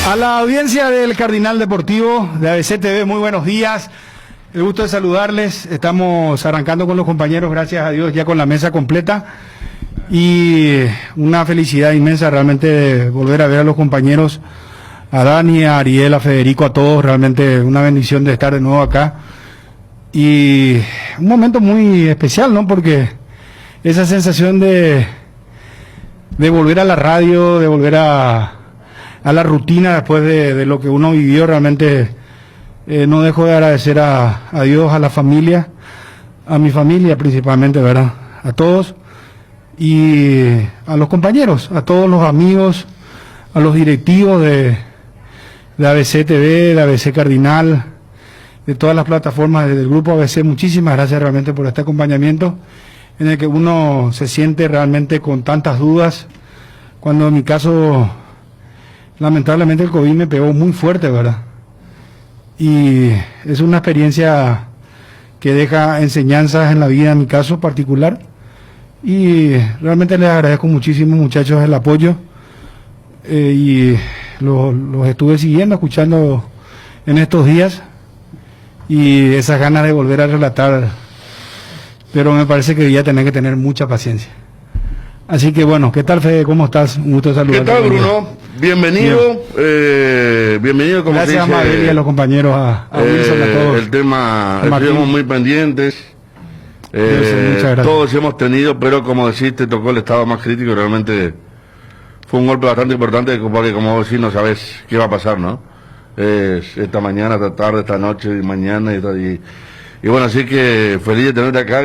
A la audiencia del Cardinal Deportivo de ABC TV, muy buenos días. El gusto de saludarles. Estamos arrancando con los compañeros, gracias a Dios, ya con la mesa completa. Y una felicidad inmensa realmente de volver a ver a los compañeros, a Dani, a Ariel, a Federico, a todos. Realmente una bendición de estar de nuevo acá. Y un momento muy especial, ¿no? Porque esa sensación de volver a la radio, de volver a la rutina después de lo que uno vivió, realmente no dejo de agradecer a Dios, a la familia, a mi familia principalmente, ¿verdad? A todos y a los compañeros, a todos los amigos, a los directivos de ABC TV, de ABC Cardinal, de todas las plataformas del grupo ABC. Muchísimas gracias realmente por este acompañamiento en el que uno se siente realmente con tantas dudas, cuando en mi caso lamentablemente el COVID me pegó muy fuerte, ¿verdad? Y es una experiencia que deja enseñanzas en la vida, en mi caso particular. Y realmente les agradezco muchísimo, muchachos, el apoyo. Y los estuve siguiendo, escuchando en estos días. Y esas ganas de volver a relatar. Pero me parece que ya tenés que tener mucha paciencia. Así que bueno, ¿qué tal, Fede? ¿Cómo estás? Un gusto saludarte. ¿Qué tal, Bruno? Bienvenido. Bienvenido, como gracias se dice, a Mabel y a los compañeros, a Wilson, a todos. El tema, estuvimos muy pendientes. Muchas gracias. Todos hemos tenido, pero como decís, te tocó el estado más crítico. Realmente fue un golpe bastante importante, porque como vos decís, no sabes qué va a pasar, ¿no? Esta mañana, esta tarde, esta noche y mañana. Y bueno, así que feliz de tenerte acá.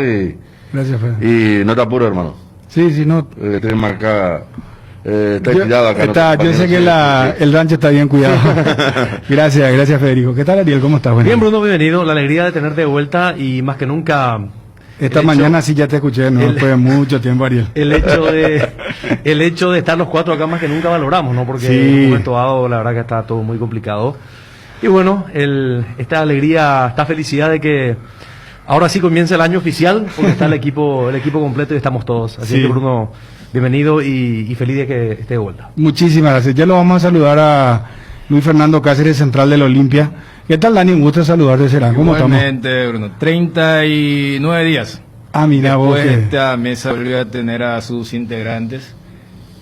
Gracias, Fede. Y no te apures, hermano. Sí, no. El tema acá está cuidado acá. Yo sé que el rancho está bien cuidado. Gracias, Federico. ¿Qué tal, Ariel? ¿Cómo estás? Bueno. Bien, Bruno, bienvenido. La alegría de tenerte de vuelta y más que nunca. Esta mañana sí ya te escuché, no fue mucho tiempo, Ariel. El hecho de estar los cuatro acá más que nunca valoramos, ¿no? Porque sí, en un momento dado, la verdad que está todo muy complicado. Y bueno, esta alegría, esta felicidad de que ahora sí comienza el año oficial, porque está el equipo completo y estamos todos. Así que, Bruno, bienvenido y feliz de que esté de vuelta. Muchísimas gracias. Ya lo vamos a saludar a Luis Fernando Cáceres, central del Olimpia. ¿Qué tal, Dani? Un gusto saludarte, será. ¿Cómo estamos? Igualmente, Bruno. 39 días. Ah, mira vos. Después esta mesa volvió a tener a sus integrantes.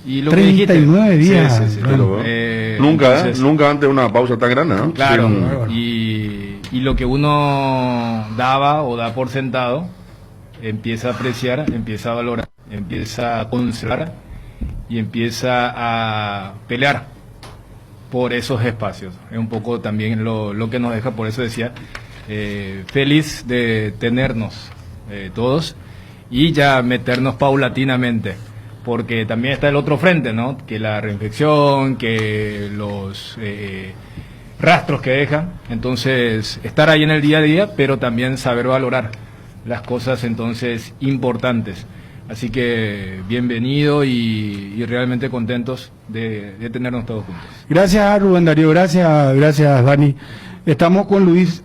Y lo 39 días. Sí. Pero, nunca antes de una pausa tan grande, ¿no? Claro. Sí. Y lo que uno daba o da por sentado, empieza a apreciar, empieza a valorar, empieza a conservar y empieza a pelear por esos espacios. Es un poco también lo que nos deja, por eso decía, feliz de tenernos todos y ya meternos paulatinamente, porque también está el otro frente, ¿no? Que la reinfección, que los rastros que dejan. Entonces, estar ahí en el día a día, pero también saber valorar las cosas entonces importantes. Así que bienvenido y realmente contentos de tenernos todos juntos. Gracias, Rubén Darío, gracias, Dani. Estamos con Luis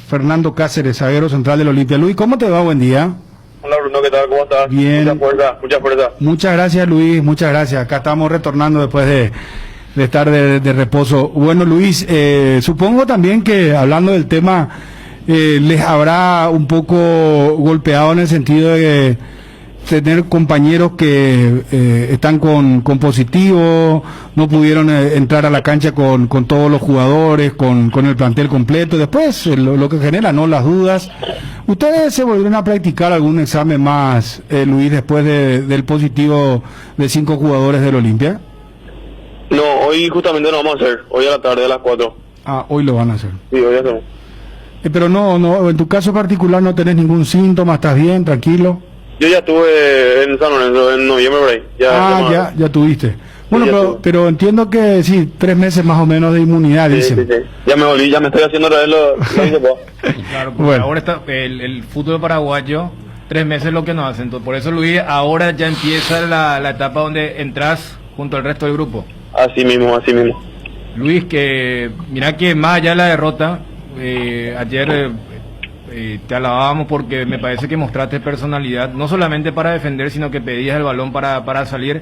Fernando Cáceres, zaguero central del Olimpia. Luis, ¿cómo te va? Buen día. Hola, Bruno, ¿qué tal? ¿Cómo estás? Bien. Mucha fuerza. Muchas gracias, Luis, muchas gracias. Acá estamos retornando después de estar de reposo. Bueno, Luis, supongo también que hablando del tema, les habrá un poco golpeado en el sentido de tener compañeros que están con positivo, no pudieron entrar a la cancha con todos los jugadores, con el plantel completo. Después, lo que genera, ¿no?, las dudas. ¿Ustedes se volvieron a practicar algún examen más, Luis, después del positivo de 5 jugadores del Olimpia? No, hoy justamente no vamos a hacer. Hoy a la tarde a las 4. Ah, hoy lo van a hacer. Sí, hoy hacemos. Pero no, en tu caso particular no tenés ningún síntoma, ¿estás bien, tranquilo? Yo ya estuve en San Lorenzo en noviembre por ahí. Ya tuviste. Bueno, sí, pero entiendo que sí, 3 meses más o menos de inmunidad, dicen. Sí. Ya me volví, ya me estoy haciendo otra vez lo hice, pues. Claro, porque Bueno. ahora está el fútbol paraguayo, 3 meses es lo que nos hacen. Entonces, por eso, Luis, ahora ya empieza la etapa donde entras junto al resto del grupo. Así mismo. Luis, que mira que más allá de la derrota, ayer te alabábamos porque me parece que mostraste personalidad, no solamente para defender, sino que pedías el balón para salir.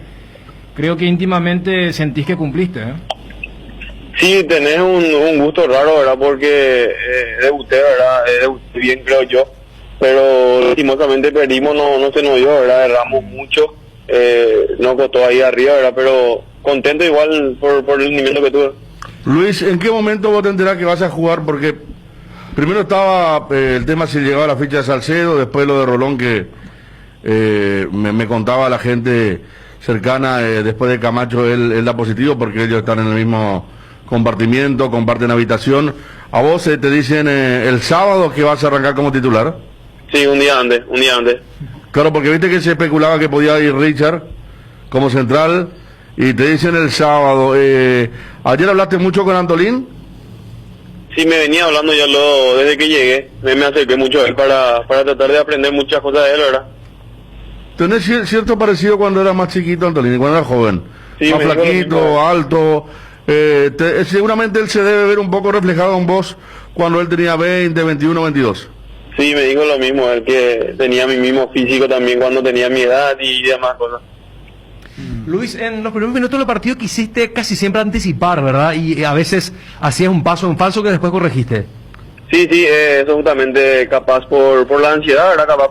Creo que íntimamente sentís que cumpliste, ¿eh? Sí, tenés un gusto raro, ¿verdad? Porque debuté, ¿verdad? Debuté bien, creo yo. Pero lastimosamente perdimos, no se nos dio, ¿verdad? Erramos mucho. Nos costó ahí arriba, ¿verdad? Pero contento igual por el rendimiento que tuve. Luis, ¿en qué momento vos te enterás que vas a jugar? Porque primero estaba el tema si llegaba la ficha de Salcedo, después lo de Rolón que me contaba la gente cercana, después de Camacho él da positivo porque ellos están en el mismo compartimiento, comparten habitación. ¿A vos te dicen el sábado que vas a arrancar como titular? Sí, un día antes. Claro, porque viste que se especulaba que podía ir Richard como central y te dicen el sábado. ¿Ayer hablaste mucho con Antolín? Sí, me venía hablando ya desde que llegué. Me acerqué mucho a él para tratar de aprender muchas cosas de él, ¿verdad? ¿Tenés cierto parecido cuando era más chiquito, Antolín, cuando era joven? Sí, más me dijo lo flaquito, mismo. alto. Seguramente él se debe ver un poco reflejado en vos cuando él tenía 20, 21, 22. Sí, me dijo lo mismo, él que tenía mi mismo físico también cuando tenía mi edad y demás cosas. Luis, en los primeros minutos del partido quisiste casi siempre anticipar, ¿verdad? Y a veces hacías un paso en falso que después corregiste. Sí, eso justamente capaz por la ansiedad, ¿verdad? Capaz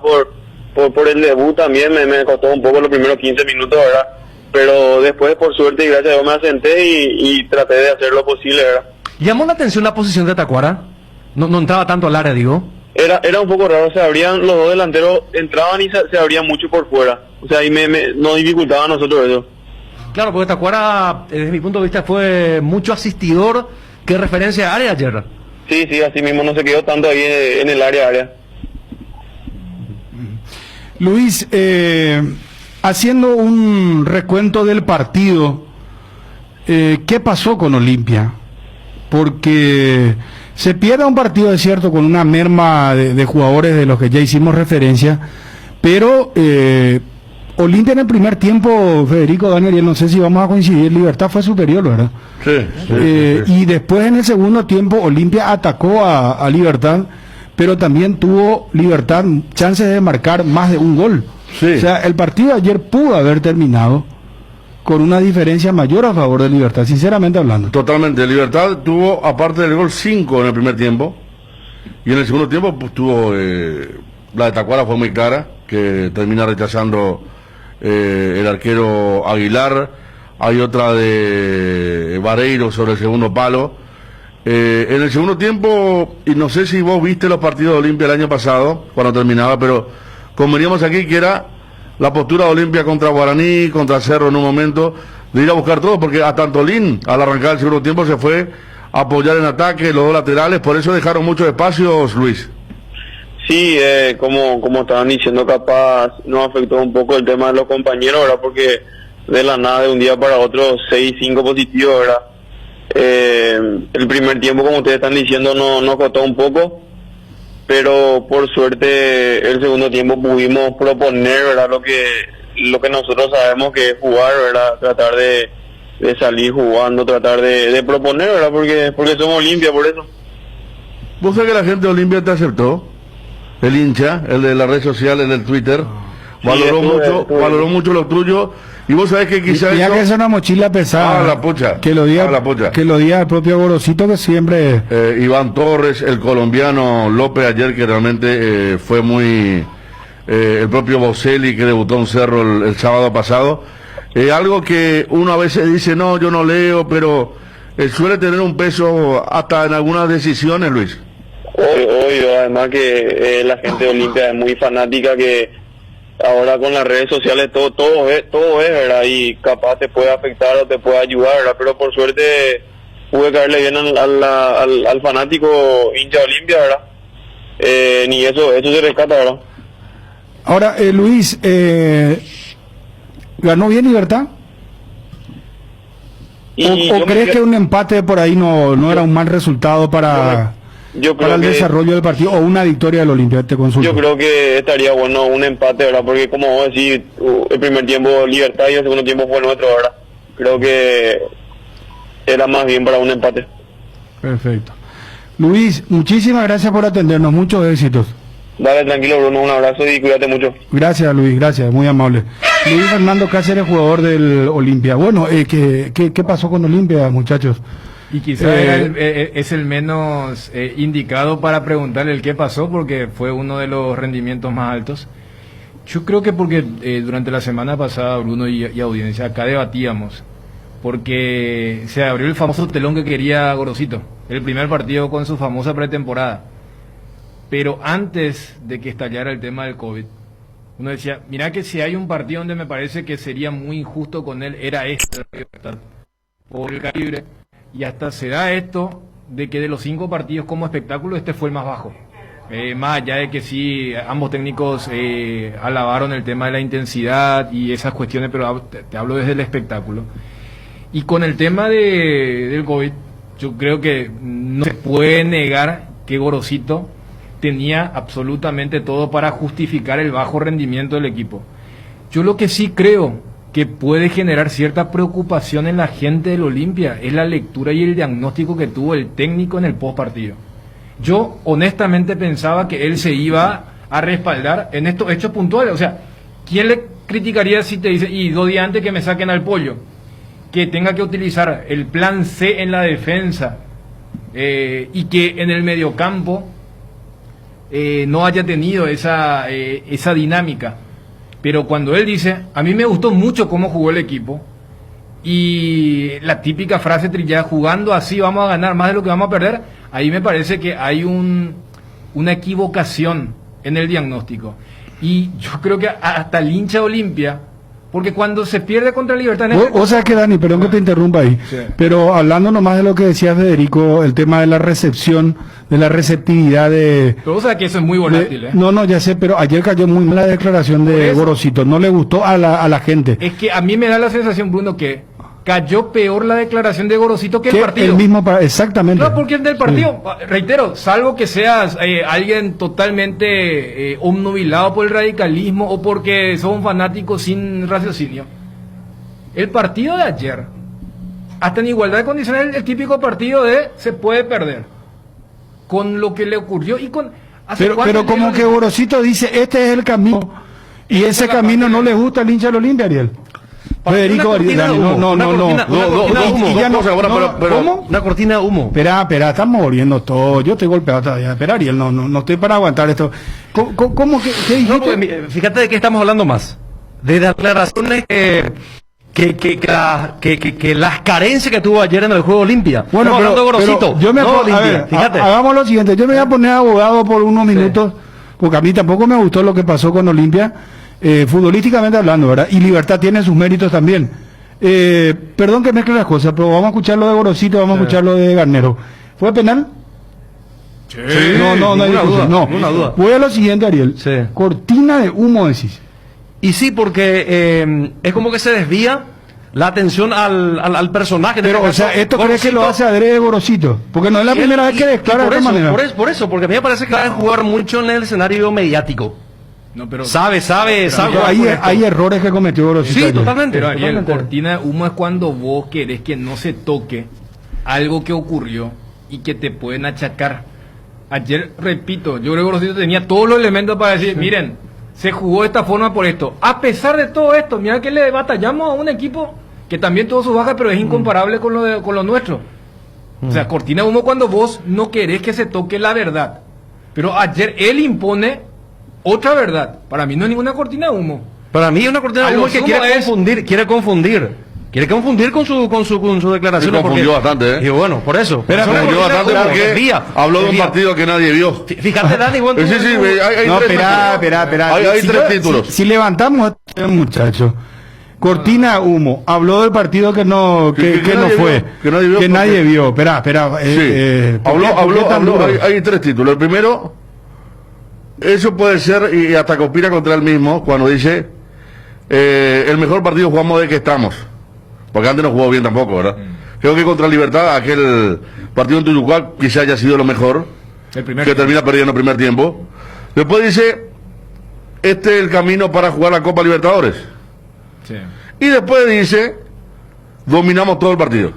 por el debut también me costó un poco los primeros 15 minutos, ¿verdad? Pero después, por suerte y gracias a Dios, me asenté y traté de hacer lo posible, ¿verdad? ¿Llamó la atención la posición de Tacuara? No entraba tanto al área, digo. Era un poco raro, se abrían, los dos delanteros entraban y se abrían mucho por fuera. O sea, ahí nos dificultaba a nosotros eso. Claro, porque Tacuara, desde mi punto de vista, fue mucho asistidor que referencia a área ayer. Sí, así mismo no se quedó tanto ahí en el área. Luis, haciendo un recuento del partido, ¿qué pasó con Olimpia? Porque se pierde un partido, es cierto, con una merma de jugadores de los que ya hicimos referencia, pero Olimpia en el primer tiempo, Federico, Daniel, yo no sé si vamos a coincidir, Libertad fue superior, ¿verdad? Sí. Y después en el segundo tiempo Olimpia atacó a Libertad, pero también tuvo Libertad chances de marcar más de un gol. Sí. O sea, el partido de ayer pudo haber terminado con una diferencia mayor a favor de Libertad, sinceramente hablando. Totalmente. Libertad tuvo, aparte del gol, 5 en el primer tiempo. Y en el segundo tiempo, pues tuvo. La de Tacuara fue muy clara, que termina rechazando el arquero Aguilar. Hay otra de Vareiro sobre el segundo palo. En el segundo tiempo, y no sé si vos viste los partidos de Olimpia el año pasado, cuando terminaba, pero conveníamos aquí que era la postura de Olimpia contra Guaraní, contra Cerro en un momento, de ir a buscar todo, porque hasta Antolín, al arrancar el segundo tiempo, se fue a apoyar en ataque, los dos laterales, por eso dejaron muchos espacios, Luis. Sí, como estaban diciendo, capaz nos afectó un poco el tema de los compañeros, ¿verdad? Porque de la nada, de un día para otro, 6-5 positivos, ¿verdad? El primer tiempo, como ustedes están diciendo, nos costó un poco, pero por suerte el segundo tiempo pudimos proponer, ¿verdad? Lo que nosotros sabemos que es jugar, ¿verdad? Tratar de salir jugando, tratar de proponer, ¿verdad? Porque somos Olimpia, por eso. ¿Vos sabés que la gente de Olimpia te aceptó? El hincha, el de la red social, el del Twitter, valoró mucho lo tuyo. Y vos sabés que quizás Ya que es una mochila pesada, la pucha. que lo diga el propio Gorosito, que siempre... Iván Torres, el colombiano López ayer, que realmente fue muy... el propio Boselli, que debutó en Cerro el sábado pasado. Algo que uno a veces dice, no, yo no leo, pero suele tener un peso hasta en algunas decisiones, Luis. Obvio, además que la gente de Olimpia es muy fanática, que ahora con las redes sociales todo es, ¿verdad? Y capaz te puede afectar o te puede ayudar, ¿verdad? Pero por suerte pude caerle bien al fanático hincha de Olimpia, ¿verdad? Ni eso se rescata, ¿verdad? Ahora, Luis, ¿ganó bien Libertad? ¿O crees que un empate por ahí no era un mal resultado para el desarrollo del partido, o una victoria del Olimpia? Te consulto. Yo creo que estaría bueno un empate, ¿verdad? Porque como vos decís, el primer tiempo Libertad y el segundo tiempo fue nuestro, ¿verdad? Creo que era más bien para un empate. Perfecto. Luis, muchísimas gracias por atendernos, muchos éxitos. Dale, tranquilo, Bruno, un abrazo y cuídate mucho. Gracias, Luis, gracias, muy amable. Luis Fernando Cáceres, jugador del Olimpia. Bueno, ¿qué pasó con Olimpia, muchachos? Y quizás es el menos indicado para preguntarle el qué pasó, porque fue uno de los rendimientos más altos. Yo creo que porque durante la semana pasada, Bruno y audiencia, acá debatíamos, porque se abrió el famoso telón que quería Gorosito, el primer partido con su famosa pretemporada. Pero antes de que estallara el tema del COVID, uno decía, mira que si hay un partido donde me parece que sería muy injusto con él, era este, por el calibre, y hasta se da esto de que de los 5 partidos como espectáculo, este fue el más bajo. Más allá de que sí, ambos técnicos alabaron el tema de la intensidad y esas cuestiones, pero te hablo desde el espectáculo. Y con el tema del COVID, yo creo que no se puede negar que Gorosito tenía absolutamente todo para justificar el bajo rendimiento del equipo. Yo lo que sí creo que puede generar cierta preocupación en la gente del Olimpia es la lectura y el diagnóstico que tuvo el técnico en el post partido. Yo honestamente pensaba que él se iba a respaldar en estos hechos puntuales. O sea, ¿quién le criticaría si te dice, y 2 días antes que me saquen al pollo, que tenga que utilizar el plan C en la defensa y que en el mediocampo no haya tenido esa dinámica? Pero cuando él dice, a mí me gustó mucho cómo jugó el equipo, y la típica frase trillada, jugando así vamos a ganar más de lo que vamos a perder, ahí me parece que hay una equivocación en el diagnóstico. Y yo creo que hasta el hincha Olimpia, porque cuando se pierde contra Libertad... O sea que, Dani, perdón que te interrumpa ahí, sí. Pero hablando nomás de lo que decía Federico, el tema de la recepción, de la receptividad de... Pero o sea que eso es muy volátil, No, ya sé, pero ayer cayó muy mal la declaración de Gorosito, no le gustó a la gente. Es que a mí me da la sensación, Bruno, que cayó peor la declaración de Gorosito que el partido. El mismo, exactamente. No, porque el del partido, sí. Reitero, salvo que seas alguien totalmente obnubilado por el radicalismo o porque sos un fanático sin raciocinio. El partido de ayer, hasta en igualdad de condiciones, el típico partido de se puede perder. Con lo que le ocurrió y con... Pero como que Gorosito dice, este es el camino, y ese camino no le gusta al hincha del Olimpia, Ariel. Federico, no. ¿Cómo? Una cortina de humo. Espera, estamos volviendo todo. Yo estoy golpeado todavía. Espera, Ariel, no estoy para aguantar esto. ¿Cómo que dijiste? No, fíjate de qué estamos hablando más. De las declaraciones que las carencias que tuvo ayer en el juego Olimpia. Bueno, pero yo me fíjate. Hagamos lo siguiente. Yo me voy a poner abogado por unos minutos, porque a mí tampoco me gustó lo que pasó con Olimpia. Futbolísticamente hablando, ¿verdad? Y Libertad tiene sus méritos también. Perdón que mezcle las cosas, pero vamos a escuchar lo de Gorosito, vamos a escuchar lo de Garnero. ¿Fue penal? Sí. No hay duda. Ninguna duda. Voy a lo siguiente, Ariel. Sí. Cortina de humo, decís. Y sí, porque es como que se desvía la atención al personaje. Pero, o sea, ¿esto crees que lo hace adrede Gorosito? Porque no es la primera vez que declara de esta manera. Por eso, porque a mí me parece que va a jugar mucho en el escenario mediático. No, pero sabe. Hay errores que cometió Gorosito. Sí, totalmente. Pero Ariel, cortina de humo es cuando vos querés que no se toque algo que ocurrió y que te pueden achacar. Ayer, repito, yo creo que Gorosito tenía todos los elementos para decir, miren, se jugó de esta forma por esto. A pesar de todo esto, mira que le batallamos a un equipo que también tuvo sus bajas, pero es incomparable con lo nuestro. O sea, cortina de humo cuando vos no querés que se toque la verdad. Pero ayer él impone otra verdad. Para mí no es ninguna cortina de humo. Para mí es una cortina de humo que quiere confundir con su declaración. Se confundió bastante, Y bueno, por eso. Se confundió bastante porque habló de un partido que nadie vio. Fíjate, Dani, hay tres títulos. Si levantamos a este muchacho, cortina de humo, habló del partido que no fue, que nadie vio. Espera. Habló, hay tres títulos. El primero, eso puede ser, y hasta conspira contra él mismo, cuando dice, el mejor partido jugamos de que estamos. Porque antes no jugó bien tampoco, ¿verdad? Creo que contra Libertad, aquel partido en Tuyucual, quizá haya sido lo mejor, que termina perdiendo el primer tiempo. Después dice, este es el camino para jugar la Copa Libertadores. Sí. Y después dice, dominamos todo el partido.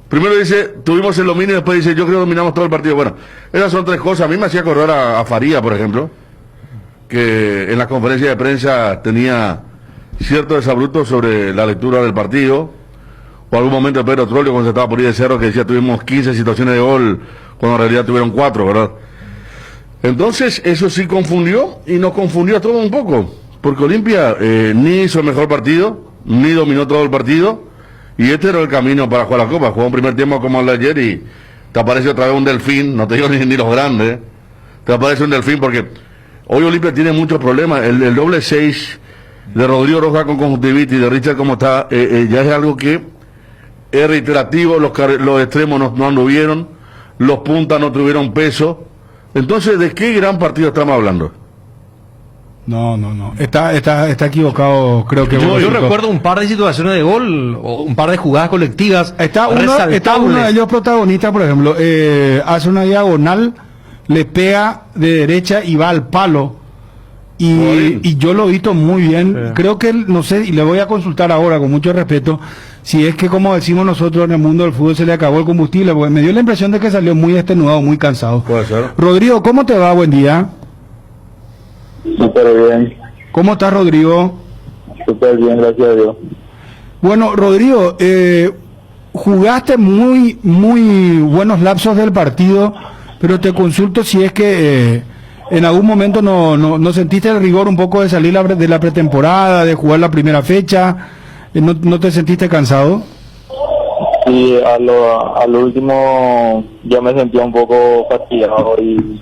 Primero dice, tuvimos el dominio, y después dice, yo creo que dominamos todo el partido. Bueno, esas son tres cosas. A mí me hacía acordar a Faría, por ejemplo, que en la conferencia de prensa tenía cierto desabruto sobre la lectura del partido, o algún momento de Pedro Trollio cuando se estaba por ir de cerro que decía tuvimos 15 situaciones de gol cuando en realidad tuvieron 4, ¿verdad? Entonces eso sí confundió y nos confundió a todos un poco, porque Olimpia ni hizo el mejor partido, ni dominó todo el partido, y este era el camino para jugar la Copa. Jugó un primer tiempo como el de ayer y te aparece otra vez un delfín, no te digo ni los grandes, te aparece un delfín porque hoy Olimpia tiene muchos problemas. El doble 6 de Rodrigo Rojas con conjuntivitis, de Richard como está, ya es algo que es reiterativo. Los extremos no anduvieron, los puntas no tuvieron peso. Entonces, ¿de qué gran partido estamos hablando? No. Está equivocado, creo que. Yo recuerdo un par de situaciones de gol, o un par de jugadas colectivas. Está uno de ellos protagonista, por ejemplo, hace una diagonal, le pega de derecha y va al palo. Y yo lo he visto muy bien. Sí. Creo que, no sé, y le voy a consultar ahora con mucho respeto, si es que, como decimos nosotros en el mundo del fútbol, se le acabó el combustible, porque me dio la impresión de que salió muy extenuado, muy cansado. Puede ser. Rodrigo, ¿cómo te va? Buen día. Súper bien. ¿Cómo estás, Rodrigo? Súper bien, gracias a Dios. Bueno, Rodrigo, jugaste muy buenos lapsos del partido, pero te consulto si es que en algún momento no sentiste el rigor un poco de salir de la pretemporada, de jugar la primera fecha, ¿no te sentiste cansado? Sí, a lo último ya me sentía un poco fastidiado y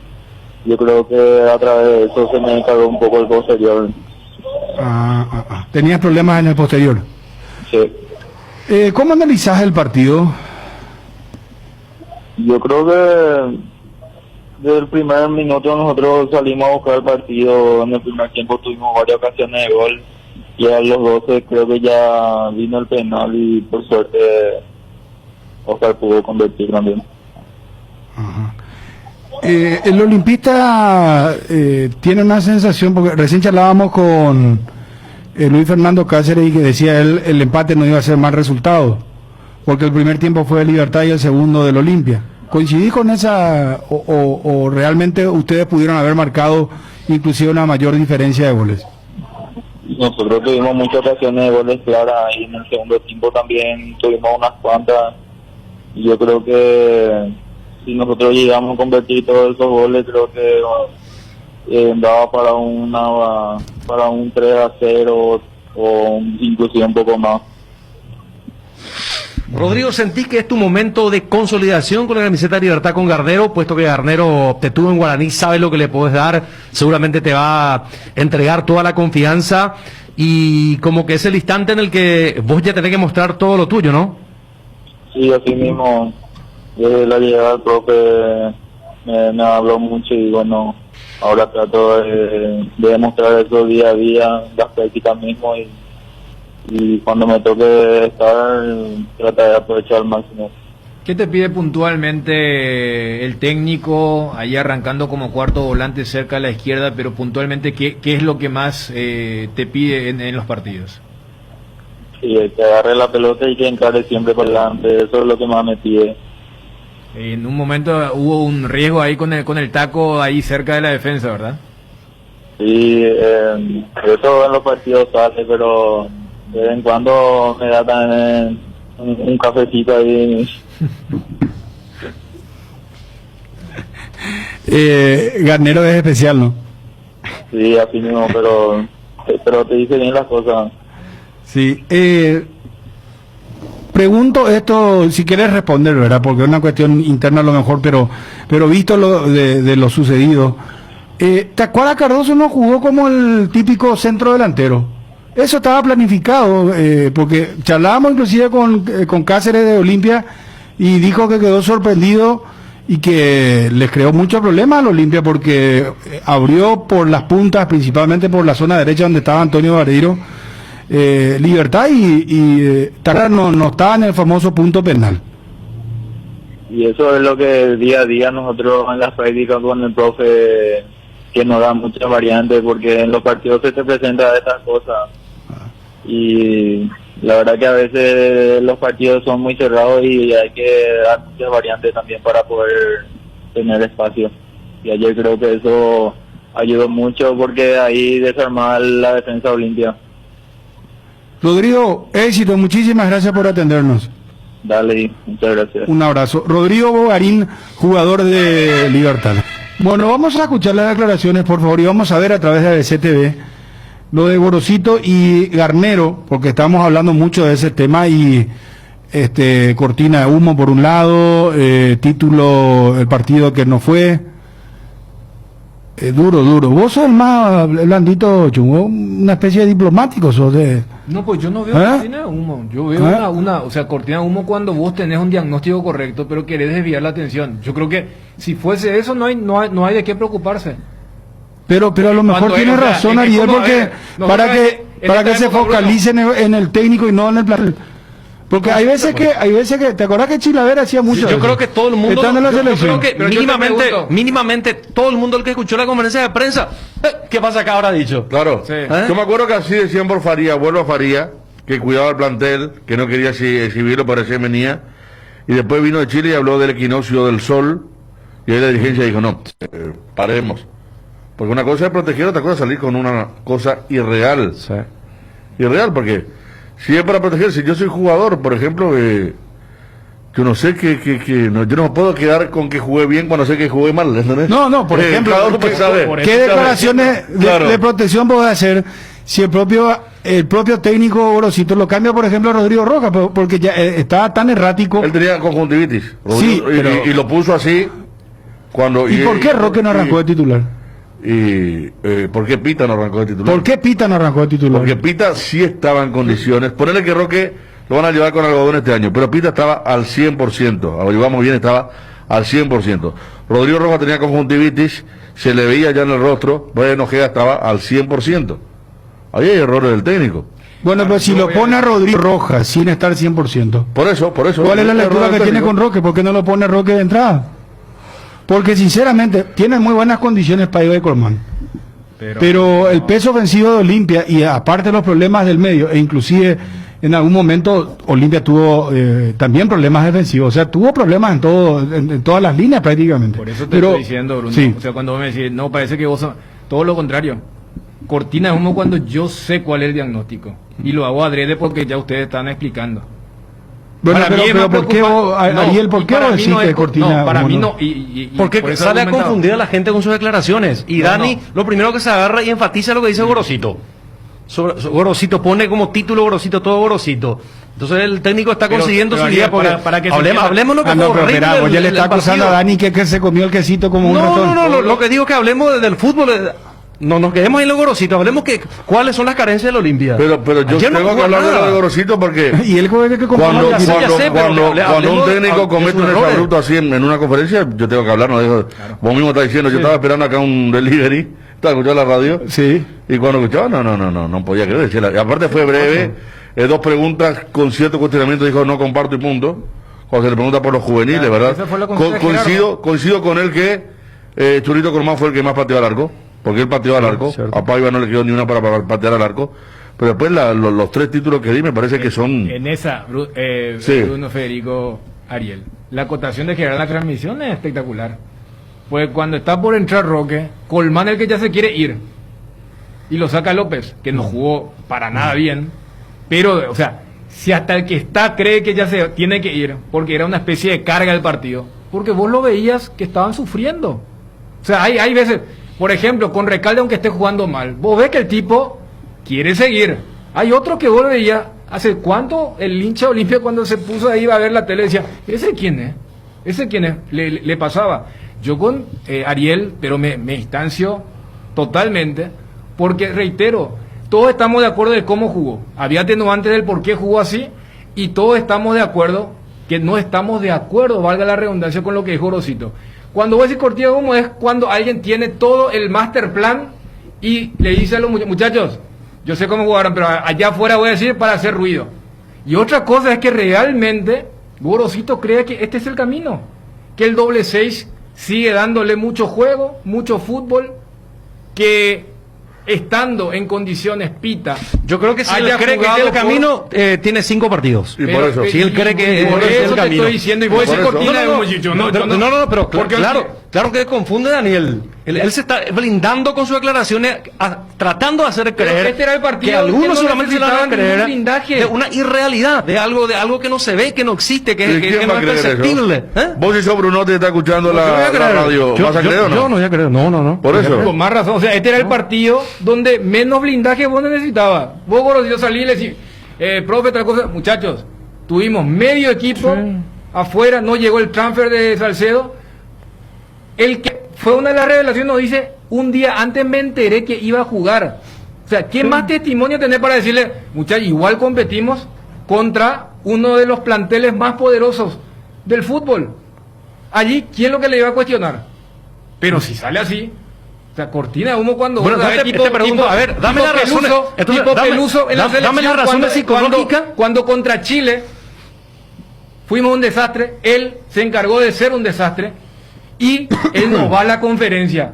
yo creo que a través de eso se me cargó un poco el posterior. ¿Tenías problemas en el posterior? Sí. ¿Cómo analizás el partido? Yo creo que desde el primer minuto nosotros salimos a buscar el partido. En el primer tiempo tuvimos varias ocasiones de gol y a los 12 creo que ya vino el penal y por suerte Oscar pudo convertir también. Ajá. El olimpista tiene una sensación, porque recién charlábamos con Luis Fernando Cáceres y que decía él el empate no iba a ser mal resultado, porque el primer tiempo fue de Libertad y el segundo del Olimpia. ¿Coincidís con esa o realmente ustedes pudieron haber marcado inclusive una mayor diferencia de goles? Nosotros tuvimos muchas ocasiones de goles claras y en el segundo tiempo también tuvimos unas cuantas y yo creo que si nosotros llegamos a convertir todos esos goles, creo que daba para un 3-0 o inclusive un poco más. Rodrigo, ¿sentís que es tu momento de consolidación con la camiseta de Libertad con Garnero? Puesto que Garnero te tuvo en Guaraní, sabe lo que le podés dar, seguramente te va a entregar toda la confianza y como que es el instante en el que vos ya tenés que mostrar todo lo tuyo, ¿no? Sí, así mismo. Desde la llegada del profe me habló mucho y bueno, ahora trato de demostrar eso día a día, las prácticas mismo y cuando me toque estar, tratar de aprovechar al máximo. ¿Qué te pide puntualmente el técnico, ahí arrancando como cuarto volante cerca a la izquierda, pero puntualmente qué es lo que más te pide en los partidos? Sí, que agarre la pelota y que encare siempre por delante, eso es lo que más me pide. En un momento hubo un riesgo ahí con el taco ahí cerca de la defensa, ¿verdad? Sí, eso en los partidos sale, pero de vez en cuando me da también un cafecito ahí. Garnero es especial, ¿no? Sí, así mismo, pero te dice bien las cosas. Sí, pregunto esto, si quieres responder, ¿verdad? Porque es una cuestión interna a lo mejor, pero visto lo de lo sucedido, ¿te acuerdas Cardoso no jugó como el típico centro delantero? Eso estaba planificado, porque charlábamos inclusive con Cáceres de Olimpia y dijo que quedó sorprendido y que les creó muchos problemas al Olimpia porque abrió por las puntas, principalmente por la zona derecha donde estaba Antonio Barreiro, Libertad y Tarra no estaba en el famoso punto penal. Y eso es lo que día a día nosotros en las prácticas con el profe que nos da muchas variantes porque en los partidos se te presentan estas cosas y la verdad que a veces los partidos son muy cerrados y hay que dar muchas variantes también para poder tener espacio y ayer creo que eso ayudó mucho porque ahí desarmar la defensa Olimpia. Rodrigo, éxito, muchísimas gracias por atendernos. Dale, muchas gracias. Un abrazo. Rodrigo Bogarín, jugador de Libertad. Bueno, vamos a escuchar las declaraciones, por favor, y vamos a ver a través de ABC TV lo de Gorosito y Garnero, porque estamos hablando mucho de ese tema y cortina de humo por un lado, título, el partido que no fue. Duro. Vos sos el más blandito, Chungo, una especie de diplomático, sos de... No, pues yo no veo cortina de humo. Yo veo o sea, cortina de humo cuando vos tenés un diagnóstico correcto, pero querés desviar la atención. Yo creo que si fuese eso, no hay de qué preocuparse. Pero a lo mejor tiene razón, Ariel, porque para que se focalicen en el técnico y no en el plantel. Porque hay veces que, ¿te acordás que Chilavera hacía mucho? Yo creo que todo el mundo, estando en la selección. creo que mínimamente todo el mundo el que escuchó la conferencia de prensa, ¿qué pasa acá ahora ha dicho? Claro. Sí. Yo me acuerdo que así decían por Faría, vuelvo a Faría, que cuidaba el plantel, que no quería exhibirlo, pero recién venía. Y después vino de Chile y habló del equinoccio del sol. Y ahí la dirigencia dijo, no, paremos. Porque una cosa es proteger, otra cosa es salir con una cosa irreal. Sí. Irreal, porque si es para proteger, si yo soy jugador, por ejemplo, yo no sé yo no me puedo quedar con que jugué bien cuando sé que jugué mal, ¿entendés? No, por ejemplo, cada uno puede saber. ¿qué declaraciones de protección podés hacer si el propio técnico Gorosito lo cambia, por ejemplo, a Rodrigo Rojas, porque ya estaba tan errático? Él tenía conjuntivitis, Sí, y lo puso así cuando... ¿Y por qué Roque no arrancó de titular? ¿Por qué Pita no arrancó de titular? ¿Por qué Pita no arrancó de titular? Porque Pita sí estaba en condiciones. Ponerle que Roque lo van a llevar con algodón este año, pero Pita estaba al 100%. Ahora llevamos bien, estaba al 100%. Rodrigo Rojas tenía conjuntivitis, se le veía ya en el rostro. Brian Ojeda estaba al 100%. Ahí hay errores del técnico. Bueno, pero si lo pone a Rodrigo Rojas sin estar 100%. Por eso. ¿Cuál es la lectura que tiene con Roque? ¿Por qué no lo pone Roque de entrada? Porque sinceramente tiene muy buenas condiciones para ir de Colmán. Pero el peso ofensivo de Olimpia, y aparte de los problemas del medio, e inclusive en algún momento Olimpia tuvo también problemas defensivos, o sea, tuvo problemas en todas las líneas prácticamente. Por eso estoy diciendo, Bruno, sí. O sea, cuando vos me decís, no, parece que vos sos, todo lo contrario. Cortina de humo cuando yo sé cuál es el diagnóstico. Y lo hago adrede porque ya ustedes están explicando. Bueno, para mí pero ¿por qué vos, Ariel, por qué vos decís que es cortina? No, para mí no. Porque por eso sale a confundir a la gente con sus declaraciones. Y Dani, lo primero que se agarra y enfatiza lo que dice Gorosito. Gorosito pone como título Gorosito, todo Gorosito. Entonces el técnico está consiguiendo su idea. Para que hablemos lo que fue horrible pero ya le está acusando a Dani que se comió el quesito como un ratón. No, lo que digo es que hablemos del fútbol. No nos quedemos ahí en los Gorositos, hablemos que cuáles son las carencias del Olimpia. Pero yo tengo que hablar de lo de Gorosito porque y él que cuando un técnico comete un exabrupto así en una conferencia, yo tengo que hablar, no dejo. Claro. Vos mismo estás diciendo, yo estaba esperando acá un delivery, estaba escuchando la radio, sí, y cuando escuchaba, no podía creer. Y aparte fue breve, dos preguntas con cierto cuestionamiento, dijo no comparto y punto. Cuando se le pregunta por los juveniles, ¿verdad? Coincido con él que Churrito Colmán fue el que más pateó al arco. Porque él pateó al arco, a Paiva no le quedó ni una para patear al arco, pero después los tres títulos que di me parece que son... En esa, Bruno, Federico, Ariel, la acotación de generar la transmisión es espectacular. Pues cuando está por entrar Roque, Colmán el que ya se quiere ir, y lo saca López, que no jugó para nada bien, pero, o sea, si hasta el que está cree que ya se tiene que ir, porque era una especie de carga del partido, porque vos lo veías que estaban sufriendo. O sea, hay veces... Por ejemplo, con Recalde, aunque esté jugando mal, vos ves que el tipo quiere seguir. Hay otro que vos veías, ¿hace cuánto el hincha Olimpia cuando se puso ahí a ver la tele decía, ¿ese quién es? ¿Ese quién es? Le pasaba. Yo con Ariel, pero me distancio totalmente, porque reitero, todos estamos de acuerdo de cómo jugó. Había atenuantes del por qué jugó así, y todos estamos de acuerdo que no estamos de acuerdo, valga la redundancia, con lo que dijo Rosito. Cuando voy a decir cortina de humo es cuando alguien tiene todo el master plan y le dice a los muchachos, yo sé cómo jugaron, pero allá afuera voy a decir para hacer ruido. Y otra cosa es que realmente Gorosito cree que este es el camino, que el doble 6 sigue dándole mucho juego, mucho fútbol, que estando en condiciones Pita Yo creo que si haya él cree que jugado es el camino, tiene 5 partidos. Y por eso. Si él cree que por es eso el te camino. estoy diciendo, y vos decís Por eso. Cortina de No, humo, yo no, pero porque claro que confunde, Daniel. Él se está blindando con sus declaraciones, tratando de hacer creer este era el partido que algunos que no solamente se lo van a necesitaban ningún creer blindaje. de una irrealidad, de algo que no se ve, que no existe, ¿Y que quién no va a es creer perceptible. eso? Vos si sos Bruno te está escuchando Yo voy a la creer. radio, Yo- ¿vas a yo- creer o no? Yo no voy a creer, no. Por eso. Con más razón, o sea, este era el partido donde menos blindaje vos necesitabas. Vos, Gorosito, salí y le decís, profe, otra cosa, muchachos, tuvimos medio equipo afuera, no llegó el transfer de Salcedo. El que fue una de las revelaciones nos dice, un día antes me enteré que iba a jugar. O sea, ¿qué más testimonio tenés para decirle, muchachos, igual competimos contra uno de los planteles más poderosos del fútbol? Allí, ¿quién es lo que le iba a cuestionar? Pero si sale así, o sea, cortina de humo cuando Bueno, vos sabés, te pregunto, a ver, dame tipo las razones. Peluso, Entonces, tipo dame- Peluso en la dame selección, las razones psicológicas. cuando contra Chile fuimos un desastre, él se encargó de ser un desastre y él no va a la conferencia.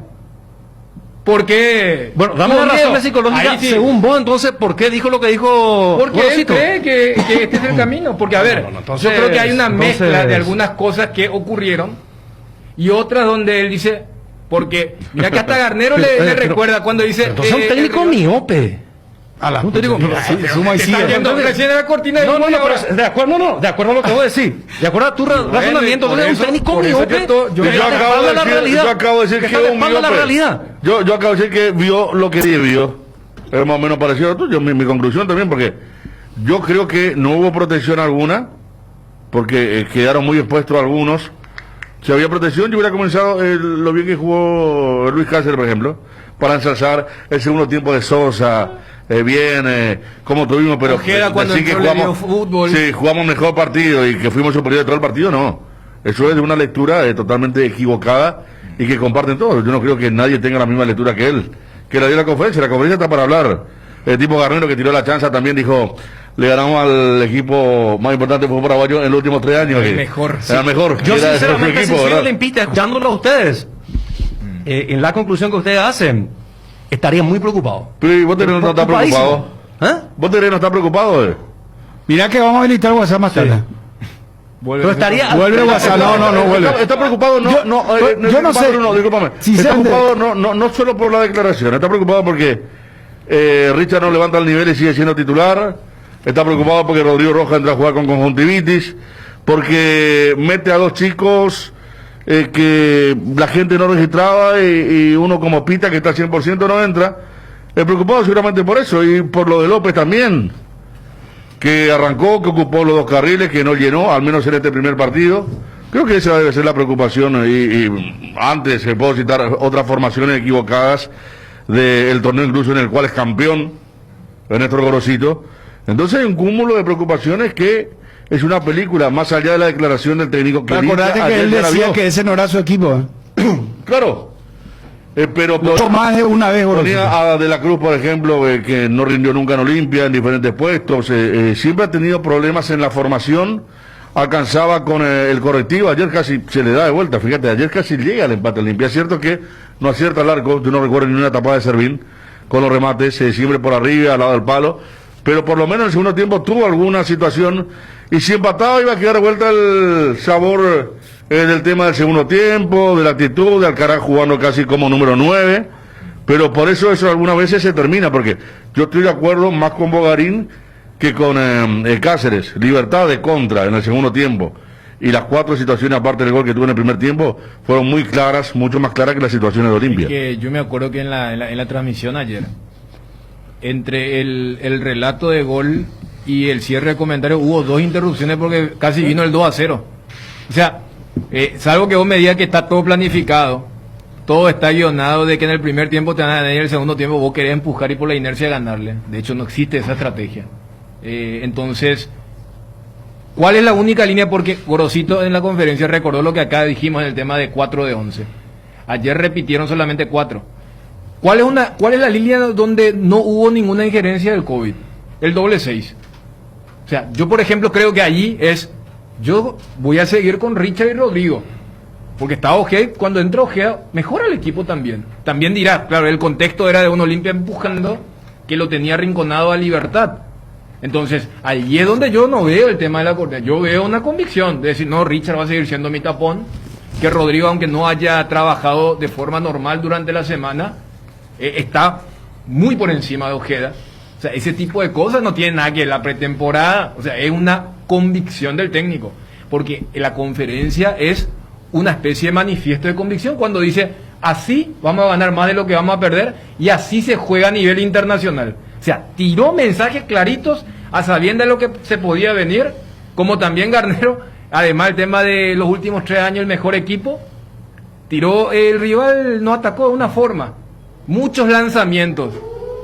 Porque Bueno, dame tuvo las miedo. razones psicológicas Ahí sí. según vos, entonces, ¿por qué dijo lo que dijo Porque él Gorosito? cree que este es el camino. Porque, a ver, entonces- yo creo que hay una mezcla de entonces- algunas cosas que ocurrieron y otras donde él dice, porque, mira que hasta Garnero le pero- recuerda cuando dice... Entonces es un técnico miope. Un técnico, suma y Te sigue. está viendo, recién era cortina de No, humo y ahora- pero de acuerdo a lo que vos decís. De acuerdo a tu razonamiento, por entonces es un eso- técnico por eso miope. yo que Yo está acabo, de de la decir, realidad. yo acabo de decir Que que está de es un espalda a la miope. realidad. Yo acabo de decir que vio lo que vio. Es más o menos parecido a tuyo, mi conclusión también, porque yo creo que no hubo protección alguna, porque quedaron muy expuestos algunos. Si había protección, yo hubiera comenzado lo bien que jugó Luis Cáceres, por ejemplo, para ensalzar el segundo tiempo de Sosa, como tuvimos, pero Ojeda cuando decir que entró le dio fútbol. Sí, jugamos mejor partido y que fuimos superiores todo el partido, no. Eso es de una lectura totalmente equivocada y que comparten todos. Yo no creo que nadie tenga la misma lectura que él, que la dio la conferencia. La conferencia está para hablar. El tipo Garnero que tiró la chanza también dijo, le ganamos al equipo más importante del fútbol paraguayo en los últimos 3 años. El mejor, sí. Era el mejor. Yo Era sinceramente, su si soy ¿verdad? olimpista, escuchándolo a ustedes, en la conclusión que ustedes hacen, estaría muy preocupado. Pero ¿y vos tenés no estás preocupado? ¿Eh? ¿Vos tenés no estás preocupado? Mirá que vamos a habilitar WhatsApp más tarde. Vuelve. Pero estaría... Vuelve WhatsApp, no vuelve. ¿Está preocupado? Yo no sé. No, discúlpame. Está Sinceramente- preocupado no solo por la declaración, está preocupado porque Richard no levanta el nivel y sigue siendo titular. Está preocupado porque Rodrigo Rojas entra a jugar con conjuntivitis, porque mete a 2 chicos que la gente no registraba y uno como Pita que está al 100% no entra. Preocupado seguramente por eso y por lo de López también, que arrancó, que ocupó los 2 carriles, que no llenó, al menos en este primer partido. Creo que esa debe ser la preocupación y antes se puedo citar otras formaciones equivocadas del torneo incluso en el cual es campeón Néstor Gorosito. Entonces hay un cúmulo de preocupaciones que es una película más allá de la declaración del técnico que Acordate dice, que ayer él ya la decía vio. que ese no era su equipo. Claro, pero Mucho más de una vez, Gorosito. ponía a De la Cruz, por ejemplo, que no rindió nunca en Olimpia, en diferentes puestos. Siempre ha tenido problemas en la formación. Alcanzaba con el correctivo. Ayer casi se le da de vuelta. Fíjate, ayer casi llega al empate Olimpia. Es cierto que no acierta el arco. Yo no recuerdo ni una tapada de Servín con los remates. Siempre por arriba, al lado del palo. Pero por lo menos en el segundo tiempo tuvo alguna situación. Y si empataba, iba a quedar de vuelta el sabor del tema del segundo tiempo, de la actitud, de Alcaraz jugando casi como número 9, pero por eso algunas veces se termina, porque yo estoy de acuerdo más con Bogarín que con Cáceres, libertad de contra en el segundo tiempo, y las 4 situaciones aparte del gol que tuvo en el primer tiempo fueron muy claras, mucho más claras que las situaciones de Olimpia. Que yo me acuerdo que en la transmisión ayer, entre el relato de gol y el cierre de comentarios, hubo 2 interrupciones porque casi vino el 2-0. O sea, salvo que vos me digas que está todo planificado, todo está guionado de que en el primer tiempo te van a ganar y en el segundo tiempo vos querés empujar y por la inercia ganarle. De hecho, no existe esa estrategia. Entonces, ¿cuál es la única línea? Porque Gorosito en la conferencia recordó lo que acá dijimos en el tema de 4 de 11. Ayer repitieron solamente 4. ¿Cuál es la línea donde no hubo ninguna injerencia del COVID? El doble 6. O sea, yo por ejemplo creo que allí yo voy a seguir con Richard y Rodrigo. Porque está Ojeda, cuando entra Ojeda, mejora el equipo también. También dirá, claro, el contexto era de un Olimpia empujando que lo tenía arrinconado a Libertad. Entonces, allí es donde yo no veo el tema de la corte. Yo veo una convicción de decir, no, Richard va a seguir siendo mi tapón, que Rodrigo, aunque no haya trabajado de forma normal durante la semana, está muy por encima de Ojeda. O sea, ese tipo de cosas no tiene nada que ver. La pretemporada, o sea, es una convicción del técnico, porque la conferencia es una especie de manifiesto de convicción cuando dice, así vamos a ganar más de lo que vamos a perder y así se juega a nivel internacional. O sea, tiró mensajes claritos a sabiendas de lo que se podía venir, como también Garnero, además el tema de los últimos 3 años el mejor equipo, tiró, el rival no atacó de una forma, muchos lanzamientos.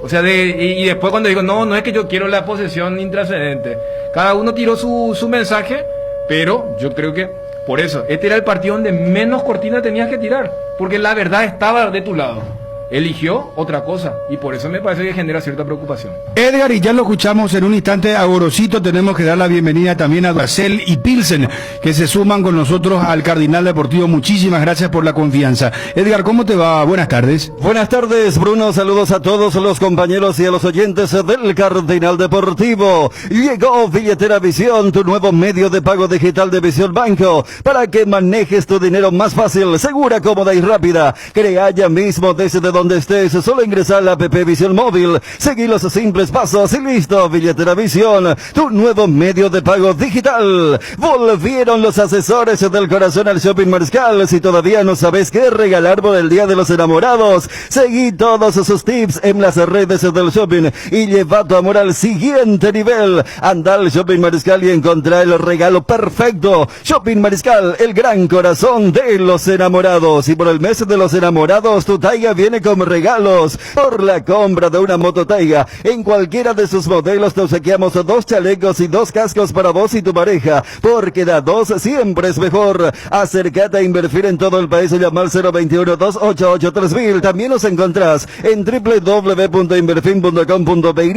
O sea, y después cuando digo, no es que yo quiero la posesión intrascendente. Cada uno tiró su mensaje, pero yo creo que por eso, este era el partido donde menos cortina tenías que tirar, porque la verdad estaba de tu lado. Eligió otra cosa, y por eso me parece que genera cierta preocupación. Edgar, y ya lo escuchamos en un instante a Gorosito, tenemos que dar la bienvenida también a Duracell y Pilsen, que se suman con nosotros al Cardinal Deportivo. Muchísimas gracias por la confianza. Edgar, ¿cómo te va? Buenas tardes. Buenas tardes, Bruno. Saludos a todos los compañeros y a los oyentes del Cardinal Deportivo. Llegó Billetera Visión, tu nuevo medio de pago digital de Visión Banco, para que manejes tu dinero más fácil, segura, cómoda y rápida. Crea ya mismo desde donde estés, solo ingresa a la app Visión Móvil, seguí los simples pasos y listo. Billetera Visión, tu nuevo medio de pago digital. Volvieron los asesores del corazón al Shopping Mariscal. Si todavía no sabes qué regalar por el Día de los Enamorados, seguí todos sus tips en las redes del shopping y lleva tu amor al siguiente nivel. Anda al Shopping Mariscal y encontrá el regalo perfecto. Shopping Mariscal, el gran corazón de los enamorados. Y por el mes de los enamorados, tu Taiga viene con regalos. Por la compra de una moto Taiga en cualquiera de sus modelos te obsequiamos 2 chalecos y 2 cascos para vos y tu pareja, porque da 2 siempre es mejor. Acércate a Inverfin en todo el país o llama al 021-288-3000. También nos encontrás en www.inverfin.com.py.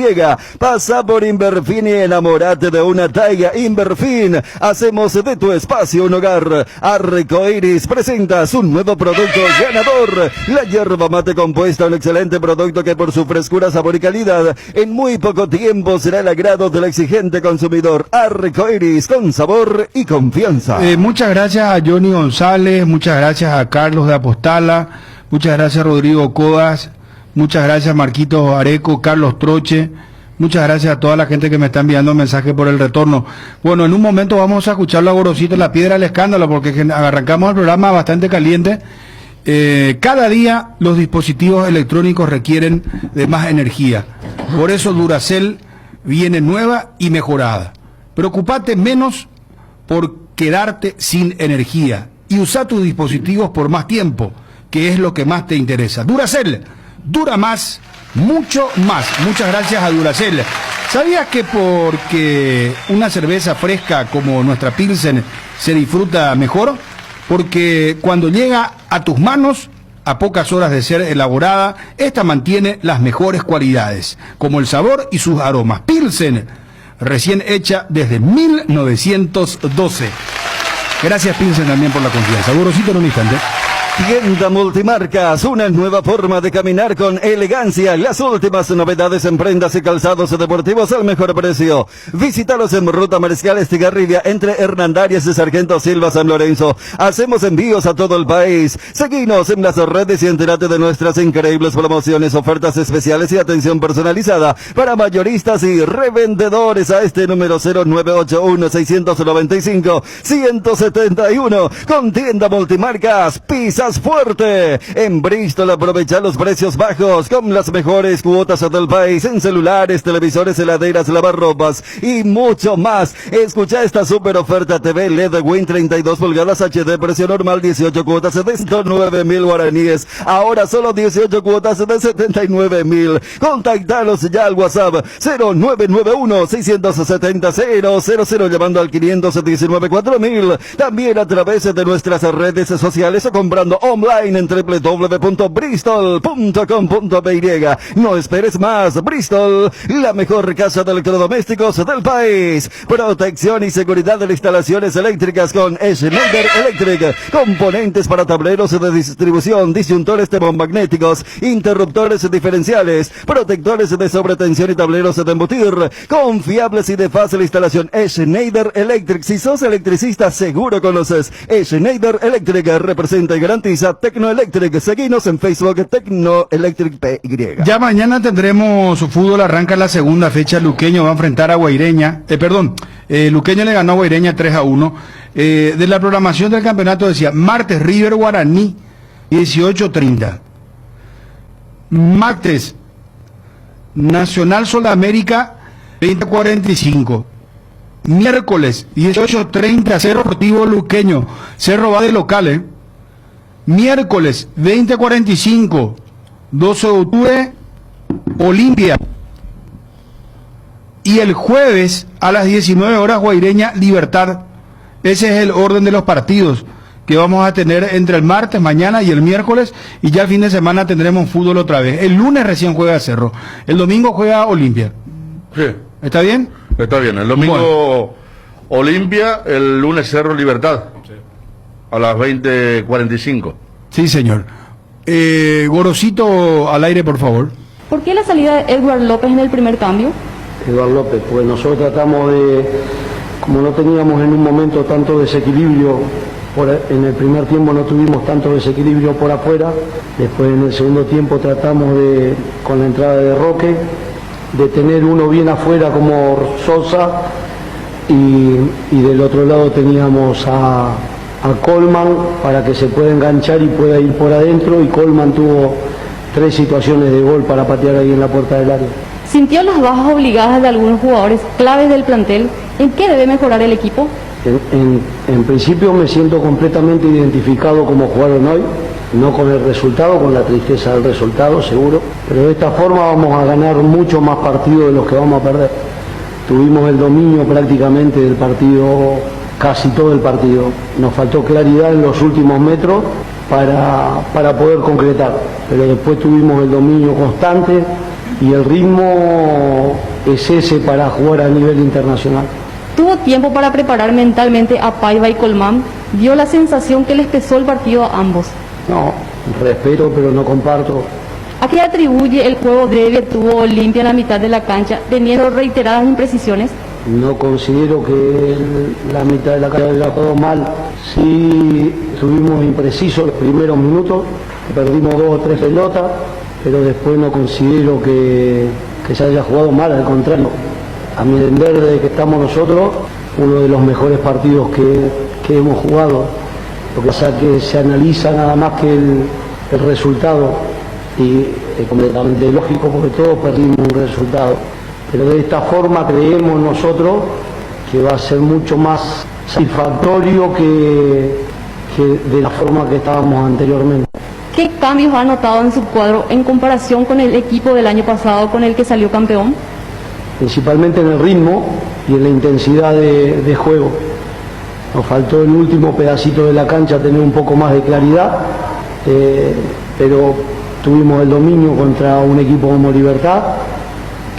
Pasa por Inverfin y enamórate de una Taiga. Inverfin, hacemos de tu espacio un hogar. Arcoiris presenta su nuevo producto ganador, la yerba mate compuesta, un excelente producto que por su frescura, sabor y calidad en muy poco tiempo será el agrado del exigente consumidor. Arcoiris, con sabor y confianza. Muchas gracias a Johnny González, muchas gracias a Carlos de Apostala, muchas gracias a Rodrigo Codas, muchas gracias a Marquitos Areco, Carlos Troche, muchas gracias a toda la gente que me está enviando mensajes por el retorno. Bueno, en un momento vamos a escucharlo a Gorosito, la piedra del escándalo, porque arrancamos el programa bastante caliente. Cada día los dispositivos electrónicos requieren de más energía. Por eso Duracell viene nueva y mejorada. Preocupate menos por quedarte sin energía y usa tus dispositivos por más tiempo, que es lo que más te interesa. Duracell, dura más, mucho más. Muchas gracias a Duracell. ¿Sabías que porque una cerveza fresca como nuestra Pilsen se disfruta mejor? Porque cuando llega a tus manos, a pocas horas de ser elaborada, esta mantiene las mejores cualidades, como el sabor y sus aromas. Pilsen, recién hecha desde 1912. Gracias, Pilsen, también por la confianza. Gorosito, en un instante. Tienda Multimarcas, una nueva forma de caminar con elegancia. Las últimas novedades en prendas y calzados deportivos al mejor precio. Visítalos en Ruta Mariscal Estigarribia, entre Hernandarias y Sargento Silva, San Lorenzo. Hacemos envíos a todo el país. Seguinos en las redes y entérate de nuestras increíbles promociones, ofertas especiales y atención personalizada para mayoristas y revendedores a este número 0981-695-171. Con Tienda Multimarcas, pisas fuerte. En Bristol aprovecha los precios bajos con las mejores cuotas del país en celulares, televisores, heladeras, lavarropas y mucho más. Escucha esta super oferta: TV LED Win 32 pulgadas HD, precio normal 18 cuotas de 109.000 guaraníes, ahora solo 18 cuotas de 79.000. Contactanos ya al WhatsApp 0991-670-000, llamando al 519-4000. También a través de nuestras redes sociales o comprando online en www.bristol.com.py. No esperes más, Bristol, la mejor casa de electrodomésticos del país. Protección y seguridad de instalaciones eléctricas con Schneider Electric. Componentes para tableros de distribución, disyuntores termomagnéticos, interruptores diferenciales, protectores de sobretensión y tableros de embutir. Confiables y de fácil instalación. Schneider Electric. Si sos electricista, seguro conoces Schneider Electric. Representa y garantiza Tecnoelectric. Seguinos en Facebook, Tecnoelectric PY. Ya mañana tendremos su fútbol, arranca la segunda fecha. Luqueño va a enfrentar a Guaireña. Luqueño le ganó a Guaireña 3-1. De la programación del campeonato decía, martes River Guaraní, 18:30. Martes Nacional Sudamérica, 20:45. Miércoles, 18:30, Cerro Deportivo Luqueño. Cerro va de local, Miércoles, 20:45, 12 de octubre, Olimpia. Y el jueves, a las 19 horas, Guaireña, Libertad. Ese es el orden de los partidos que vamos a tener entre el martes, mañana y el miércoles, y ya el fin de semana tendremos fútbol otra vez. El lunes recién juega Cerro, el domingo juega Olimpia. Sí. ¿Está bien? Está bien. El domingo Olimpia, el lunes Cerro Libertad. Sí. A las 20:45. Sí, señor. Gorosito al aire, por favor. ¿Por qué la salida de Edward López en el primer cambio? Edward López, pues nosotros tratamos de, como no teníamos en un momento tanto desequilibrio, en el primer tiempo no tuvimos tanto desequilibrio por afuera, después en el segundo tiempo tratamos de, con la entrada de Roque, de tener uno bien afuera como Sosa, y del otro lado teníamos a Coleman para que se pueda enganchar y pueda ir por adentro, y Coleman tuvo 3 situaciones de gol para patear ahí en la puerta del área. ¿Sintió las bajas obligadas de algunos jugadores claves del plantel? ¿En qué debe mejorar el equipo? En principio me siento completamente identificado como jugaron hoy, no con el resultado, con la tristeza del resultado seguro, pero de esta forma vamos a ganar mucho más partidos de los que vamos a perder. Tuvimos el dominio prácticamente del partido, casi todo el partido. Nos faltó claridad en los últimos metros para poder concretar, pero después tuvimos el dominio constante y el ritmo es ese para jugar a nivel internacional. ¿Tuvo tiempo para preparar mentalmente a Paiva y Colmán? ¿Dio la sensación que les pesó el partido a ambos? No, respeto, pero no comparto. ¿A qué atribuye el juego débil que tuvo Olimpia en la mitad de la cancha, teniendo reiteradas imprecisiones? No considero que la mitad de la cancha haya jugado mal. Sí estuvimos imprecisos los primeros minutos, perdimos 2 o 3 pelotas, pero después no considero que se haya jugado mal, al contrario. A mi entender, desde que estamos nosotros, uno de los mejores partidos que hemos jugado. Lo que pasa es que se analiza nada más que el resultado, y es completamente lógico porque todos perdimos un resultado. Pero de esta forma creemos nosotros que va a ser mucho más satisfactorio que de la forma que estábamos anteriormente. ¿Qué cambios ha notado en su cuadro en comparación con el equipo del año pasado con el que salió campeón? Principalmente en el ritmo y en la intensidad de juego. Nos faltó el último pedacito de la cancha tener un poco más de claridad, pero tuvimos el dominio contra un equipo como Libertad,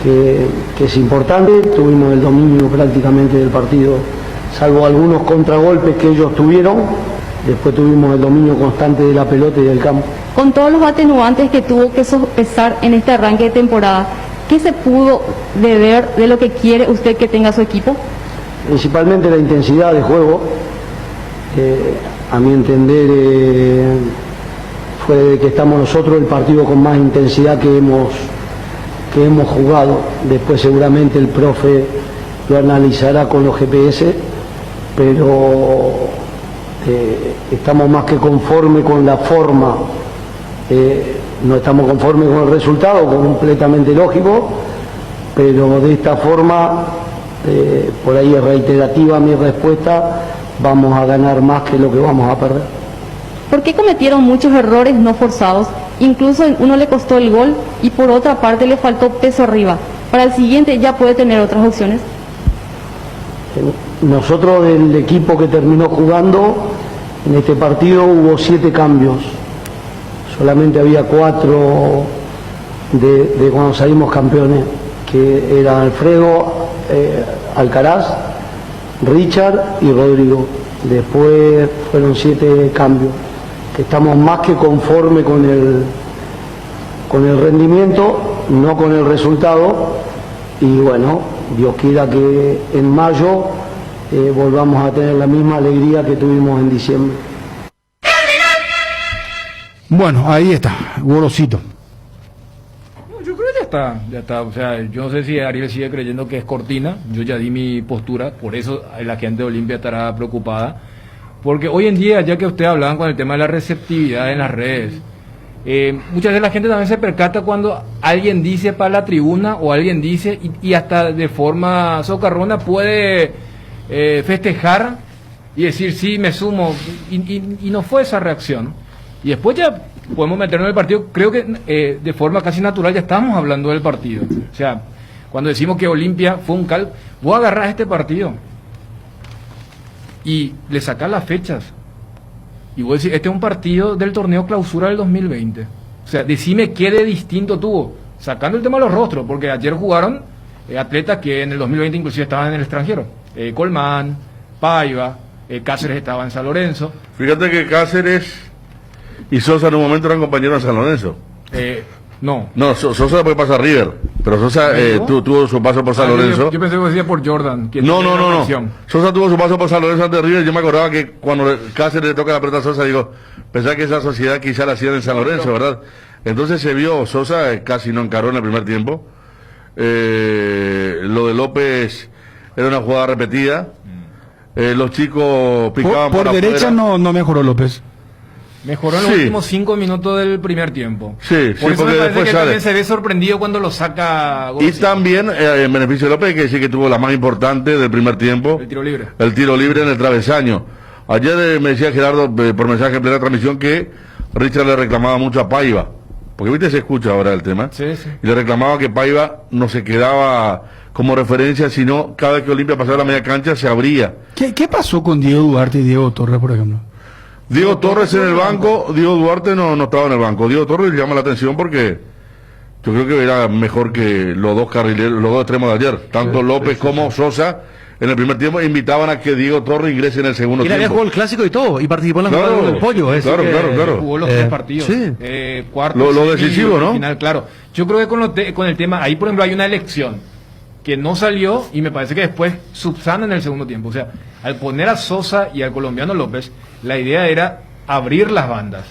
que es importante. Tuvimos el dominio prácticamente del partido, salvo algunos contragolpes que ellos tuvieron. Después tuvimos el dominio constante de la pelota y del campo. Con todos los atenuantes que tuvo que sopesar en este arranque de temporada, ¿qué se pudo ver de lo que quiere usted que tenga su equipo? Principalmente la intensidad de juego. A mi entender, fue desde que estamos nosotros el partido con más intensidad que hemos jugado. Después seguramente el profe lo analizará con los GPS, pero estamos más que conformes con la forma. No estamos conformes con el resultado, completamente lógico, pero de esta forma, por ahí es reiterativa mi respuesta, vamos a ganar más que lo que vamos a perder. ¿Por qué cometieron muchos errores no forzados? Incluso uno le costó el gol y por otra parte le faltó peso arriba. Para el siguiente ya puede tener otras opciones. Nosotros, el equipo que terminó jugando, En este partido hubo 7 cambios, solamente había 4 de cuando salimos campeones, que eran Alfredo, Alcaraz, Richard y Rodrigo. Después fueron 7 cambios, que estamos más que conforme con el rendimiento, no con el resultado, y bueno, Dios quiera que en mayo volvamos a tener la misma alegría que tuvimos en diciembre. Bueno, ahí está, Gorosito. Yo creo que ya está. O sea, yo no sé si Ariel sigue creyendo que es cortina. Yo ya di mi postura, por eso la gente de Olimpia estará preocupada. Porque hoy en día, ya que ustedes hablaban con el tema de la receptividad en las redes, muchas veces la gente también se percata cuando alguien dice para la tribuna o alguien dice y hasta de forma socarrona puede festejar y decir sí, me sumo, y no fue esa reacción. Y después ya podemos meternos en el partido. Creo que de forma casi natural ya estamos hablando del partido. O sea, cuando decimos que Olimpia fue un vos agarrás este partido y le sacás las fechas y vos decís, este es un partido del torneo clausura del 2020. O sea, decime qué de distinto tuvo, sacando el tema de los rostros, porque ayer jugaron atletas que en el 2020 inclusive estaban en el extranjero. Colmán, Paiva, Cáceres estaba en San Lorenzo. Fíjate que Cáceres y Sosa en un momento eran compañeros en San Lorenzo. No. No, Sosa después pasa a River, pero Sosa tuvo su paso por San Lorenzo. Yo pensé que decía por Jordan. No. Sosa tuvo su paso por San Lorenzo antes de River. Yo me acordaba que cuando Cáceres le toca la pelota a Sosa, digo, pensaba que esa sociedad quizá la hacían en San Lorenzo, ¿verdad? Entonces se vio, Sosa casi no encaró en el primer tiempo. Lo de López era una jugada repetida. Los chicos picaban por derecha afuera. no mejoró López. Mejoró en los últimos 5 minutos del primer tiempo. Sí, por eso porque me parece después que sale. también se ve sorprendido cuando lo saca Y también, en beneficio de López, hay que decir que tuvo la más importante del primer tiempo. el tiro libre. El tiro libre en el travesaño. Ayer me decía Gerardo por mensaje en plena transmisión que Richard le reclamaba mucho a Paiva. Porque viste, se escucha ahora el tema. Sí. Y le reclamaba que Paiva no se quedaba como referencia, sino cada vez que Olimpia pasaba la media cancha se abría. ¿Qué pasó con Diego Duarte y Diego Torres, por ejemplo? Diego Torres en el banco, Diego Duarte no estaba en el banco. Diego Torres llama la atención porque yo creo que era mejor que los dos carrileros, los dos extremos de ayer. Tanto López como Sosa en el primer tiempo invitaban a que Diego Torres ingrese en el segundo Y él había tiempo. jugado el clásico y todo, y participó en la Claro, jugada del pollo. claro. Jugó los 3 partidos. Sí. Cuarto, Lo decisivo, ¿no? Final, claro. Yo creo que con el tema, ahí por ejemplo hay una elección que no salió y me parece que después subsana en el segundo tiempo. O sea, al poner a Sosa y al colombiano López, la idea era abrir las bandas.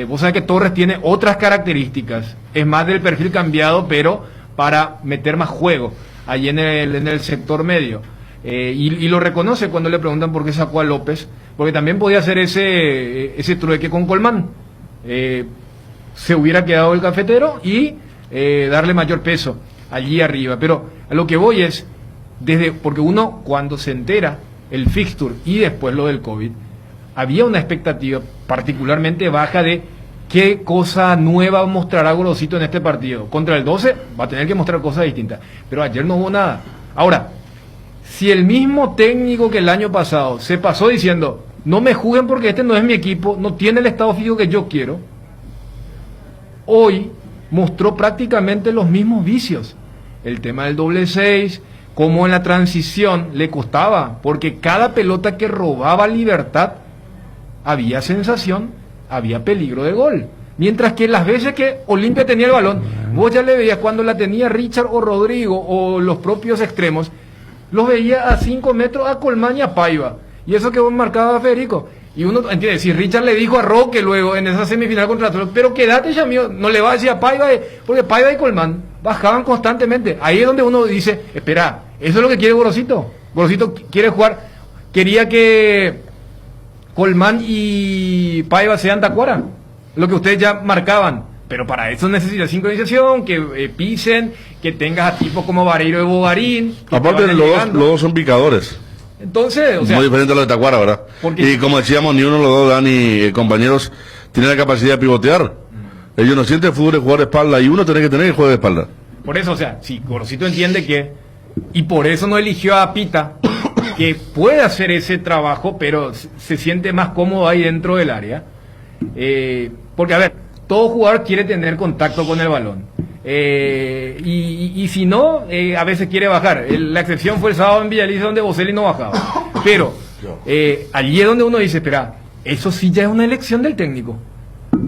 Vos sabés que Torres tiene otras características, es más del perfil cambiado, pero para meter más juego allí en el sector medio. Y lo reconoce cuando le preguntan por qué sacó a López, porque también podía hacer ese trueque con Colmán. Se hubiera quedado el cafetero y darle mayor peso allí arriba. Pero a lo que voy es, porque uno cuando se entera el fixture y después lo del COVID, había una expectativa particularmente baja de qué cosa nueva mostrará Gorosito en este partido. Contra el 12 va a tener que mostrar cosas distintas, pero ayer no hubo nada. Ahora, si el mismo técnico que el año pasado se pasó diciendo, no me juzguen porque este no es mi equipo, no tiene el estado físico que yo quiero, hoy mostró prácticamente los mismos vicios. El tema del doble 6, como en la transición le costaba, porque cada pelota que robaba Libertad había sensación, había peligro de gol. Mientras que las veces que Olimpia tenía el balón, vos ya le veías cuando la tenía Richard o Rodrigo o los propios extremos, los veía a 5 metros a Colmán y a Paiva. Y eso que vos marcaba a Federico. Y uno entiende, si Richard le dijo a Roque luego en esa semifinal contra Toluca, pero quédate ya mío, no le va a decir a Paiva, porque Paiva y Colmán bajaban constantemente. Ahí es donde uno dice, espera, eso es lo que quiere Gorosito. Gorosito quiere jugar, quería que Colmán y Paiva sean Tacuara, lo que ustedes ya marcaban, pero para eso necesita sincronización, que pisen, que tengas a tipos como Vareiro y Bogarín. Aparte los dos son picadores. Entonces, o sea, muy diferente a los de Tacuara, ¿verdad? Y como decíamos, ni uno de los dos, Dani, compañeros, tiene la capacidad de pivotear. Ellos no sienten fútbol de jugar de espalda y uno tiene que tener el juego de espalda. Por eso, o sea, si Gorosito entiende que, y por eso no eligió a Pita, que puede hacer ese trabajo, pero se siente más cómodo ahí dentro del área. Porque, a ver, todo jugador quiere tener contacto con el balón. Y si no, a veces quiere bajar. La excepción fue el sábado en Villaliza, donde Boselli no bajaba. Pero allí es donde uno dice, espera, eso sí ya es una elección del técnico.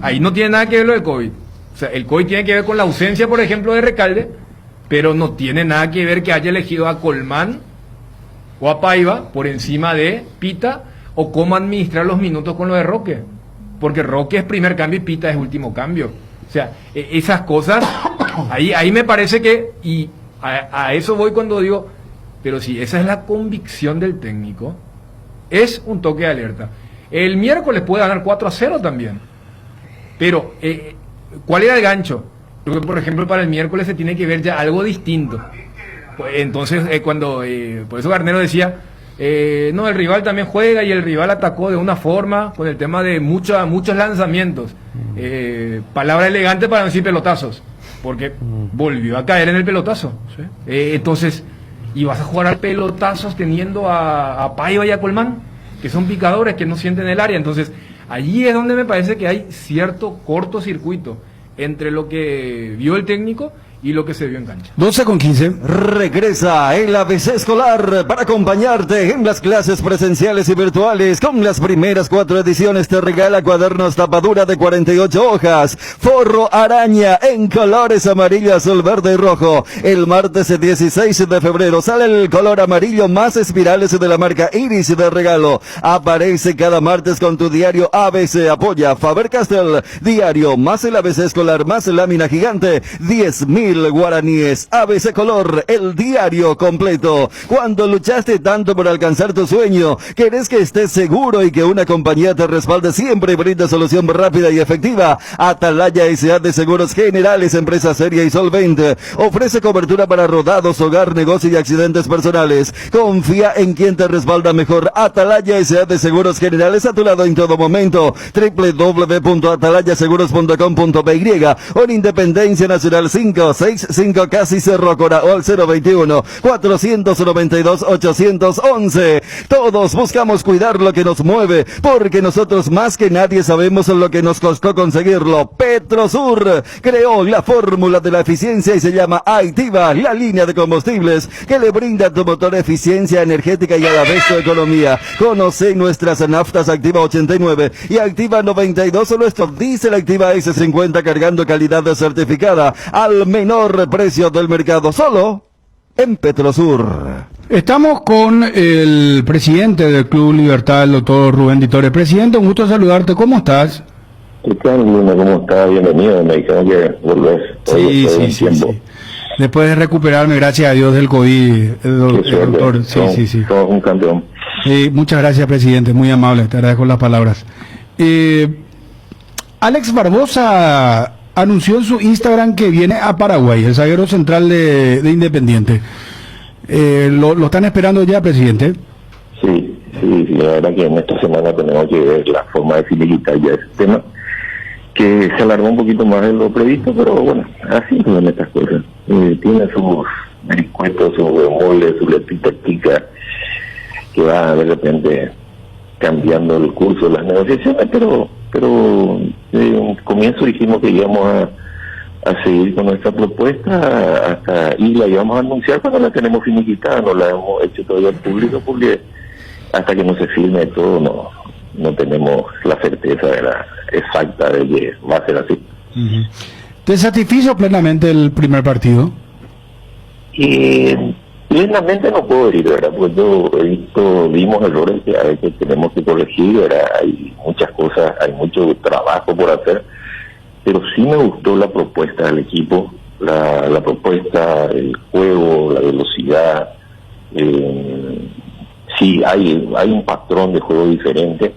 Ahí no tiene nada que ver lo del COVID. O sea, el COVID tiene que ver con la ausencia, por ejemplo, de Recalde, pero no tiene nada que ver que haya elegido a Colmán o a Paiva por encima de Pita, o cómo administrar los minutos con lo de Roque. Porque Roque es primer cambio y Pita es último cambio. O sea, esas cosas, ahí me parece que, y a eso voy cuando digo, pero si esa es la convicción del técnico, es un toque de alerta. El miércoles puede ganar 4-0 también. Pero, ¿cuál era el gancho? Creo que, por ejemplo, para el miércoles se tiene que ver ya algo distinto. Pues, entonces, por eso Garnero decía, no, el rival también juega y el rival atacó de una forma con el tema de muchos lanzamientos. Palabra elegante para no decir pelotazos, porque volvió a caer en el pelotazo. ¿Sí? Entonces, ¿y vas a jugar al pelotazos teniendo a Paiva y a Colmán, que son picadores, que no sienten el área? Entonces, allí es donde me parece que hay cierto cortocircuito entre lo que vio el técnico y lo que se vio en cancha. 12:15. Regresa el ABC Escolar para acompañarte en las clases presenciales y virtuales. Con las primeras 4 ediciones te regala cuadernos tapadura de 48 hojas, forro araña en colores amarillo, azul, verde y rojo. El martes 16 de febrero sale el color amarillo más espirales de la marca Iris de regalo. Aparece cada martes con tu diario ABC. Apoya Faber-Castell. Diario más el ABC Escolar más lámina gigante. 10,000 guaraníes. ABC Color, el diario completo. Cuando luchaste tanto por alcanzar tu sueño, ¿querés que estés seguro y que una compañía te respalde siempre y brinda solución rápida y efectiva? Atalaya S.A. de Seguros Generales, empresa seria y solvente. Ofrece cobertura para rodados, hogar, negocio y accidentes personales. Confía en quien te respalda mejor. Atalaya S.A. de Seguros Generales, a tu lado en todo momento. www.atalayaseguros.com.py o en Independencia Nacional 565 casi Cerro Cora, o al 021-492-811. Todos buscamos cuidar lo que nos mueve, porque nosotros más que nadie sabemos lo que nos costó conseguirlo. Petrosur creó la fórmula de la eficiencia y se llama Activa, la línea de combustibles que le brinda a tu motor eficiencia energética y a la vez tu economía. Conoce nuestras naftas Activa 89 y Activa 92, o nuestro diésel Activa S50 cargando calidad certificada al menor precio del mercado, solo en Petrosur. Estamos con el presidente del Club Libertad, el doctor Rubén Di Torres. Presidente, un gusto saludarte. ¿Cómo estás? ¿Qué tal, Bruno? ¿Cómo estás? Bienvenido. Me dijeron que volvés Sí. Después de recuperarme, gracias a Dios, del COVID, el doctor. Sí. Somos un campeón. Muchas gracias, presidente. Muy amable. Te agradezco las palabras. Alex Barbosa anunció en su Instagram que viene a Paraguay, el zaguero central de Independiente. ¿Lo están esperando ya, presidente? Sí, la verdad que en esta semana tenemos que ver la forma de finiquitar ya ese tema, que se alargó un poquito más de lo previsto, pero bueno, así son estas cosas. Tiene sus vericuetos, sus bemoles, su letritica, que va de repente cambiando el curso de las negociaciones, pero en un comienzo dijimos que íbamos a seguir con nuestra propuesta y la íbamos a anunciar cuando la tenemos finiquitada. No la hemos hecho todavía al público porque hasta que no se firme todo no tenemos la certeza exacta de que va a ser así. ¿Te satisfizo plenamente el primer partido? Plenamente no puedo decir, ¿verdad? Pues vimos errores que a veces tenemos que corregir, ¿verdad? Hay muchas cosas, hay mucho trabajo por hacer, pero sí me gustó la propuesta del equipo, la propuesta, el juego, la velocidad. Sí, hay un patrón de juego diferente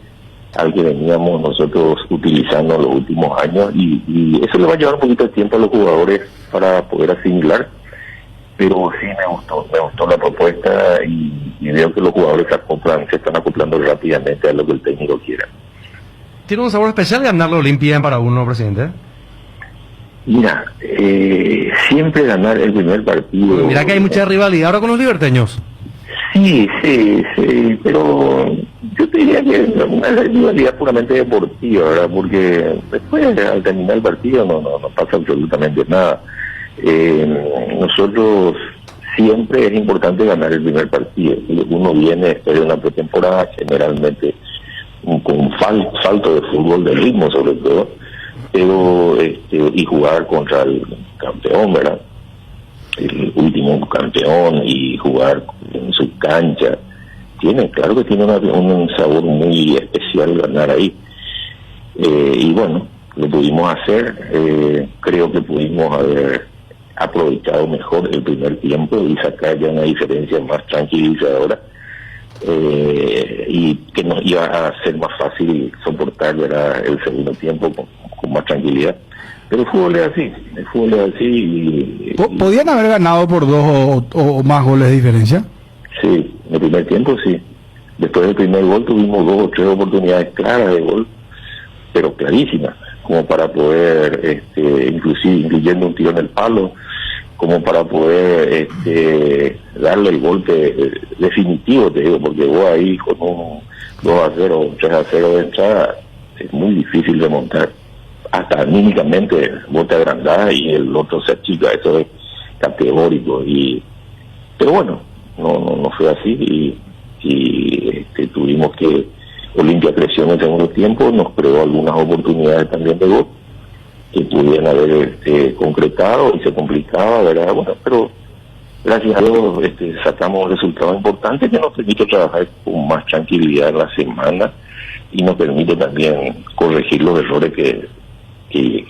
al que veníamos nosotros utilizando en los últimos años, y eso le va a llevar un poquito de tiempo a los jugadores para poder asimilar. Pero sí me gustó la propuesta y veo que los jugadores se están acoplando rápidamente a lo que el técnico quiera. ¿Tiene un sabor especial ganar la Olimpia en Paraguay, ¿no, presidente? Mira, siempre ganar el primer partido... Mira que hay mucha rivalidad ahora con los liberteños. Sí, pero yo te diría que es una rivalidad puramente deportiva, ¿verdad? Porque después, al terminar el partido, no pasa absolutamente nada. Nosotros siempre es importante ganar el primer partido. Uno viene después de una pretemporada, generalmente con un salto de fútbol de ritmo, sobre todo, pero y jugar contra el campeón, ¿verdad? El último campeón, y jugar en su cancha, claro que tiene un sabor muy especial ganar ahí, y bueno, lo pudimos hacer. Creo que pudimos haber aprovechado mejor el primer tiempo y sacar ya una diferencia más tranquilizadora, y que nos iba a ser más fácil soportar, ¿verdad?, el segundo tiempo con más tranquilidad. Pero el fútbol es así, y ¿Podían haber ganado por 2 o más goles de diferencia? Sí, en el primer tiempo sí. Después del primer gol tuvimos 2 o 3 oportunidades claras de gol, pero clarísimas, como para poder, incluyendo un tiro en el palo, como para poder darle el golpe definitivo, te digo, porque vos ahí con un 2-0, 3-0 de entrada es muy difícil remontar. Hasta anímicamente vos te agrandás y el otro se achica, eso es categórico. Pero bueno, no fue así, y tuvimos que Olimpia creció en el segundo tiempo, nos creó algunas oportunidades también de gol que pudieran haber concretado, y se complicaba, ¿verdad? Bueno, pero gracias a Dios sacamos resultados importantes que nos permite trabajar con más tranquilidad en la semana, y nos permite también corregir los errores que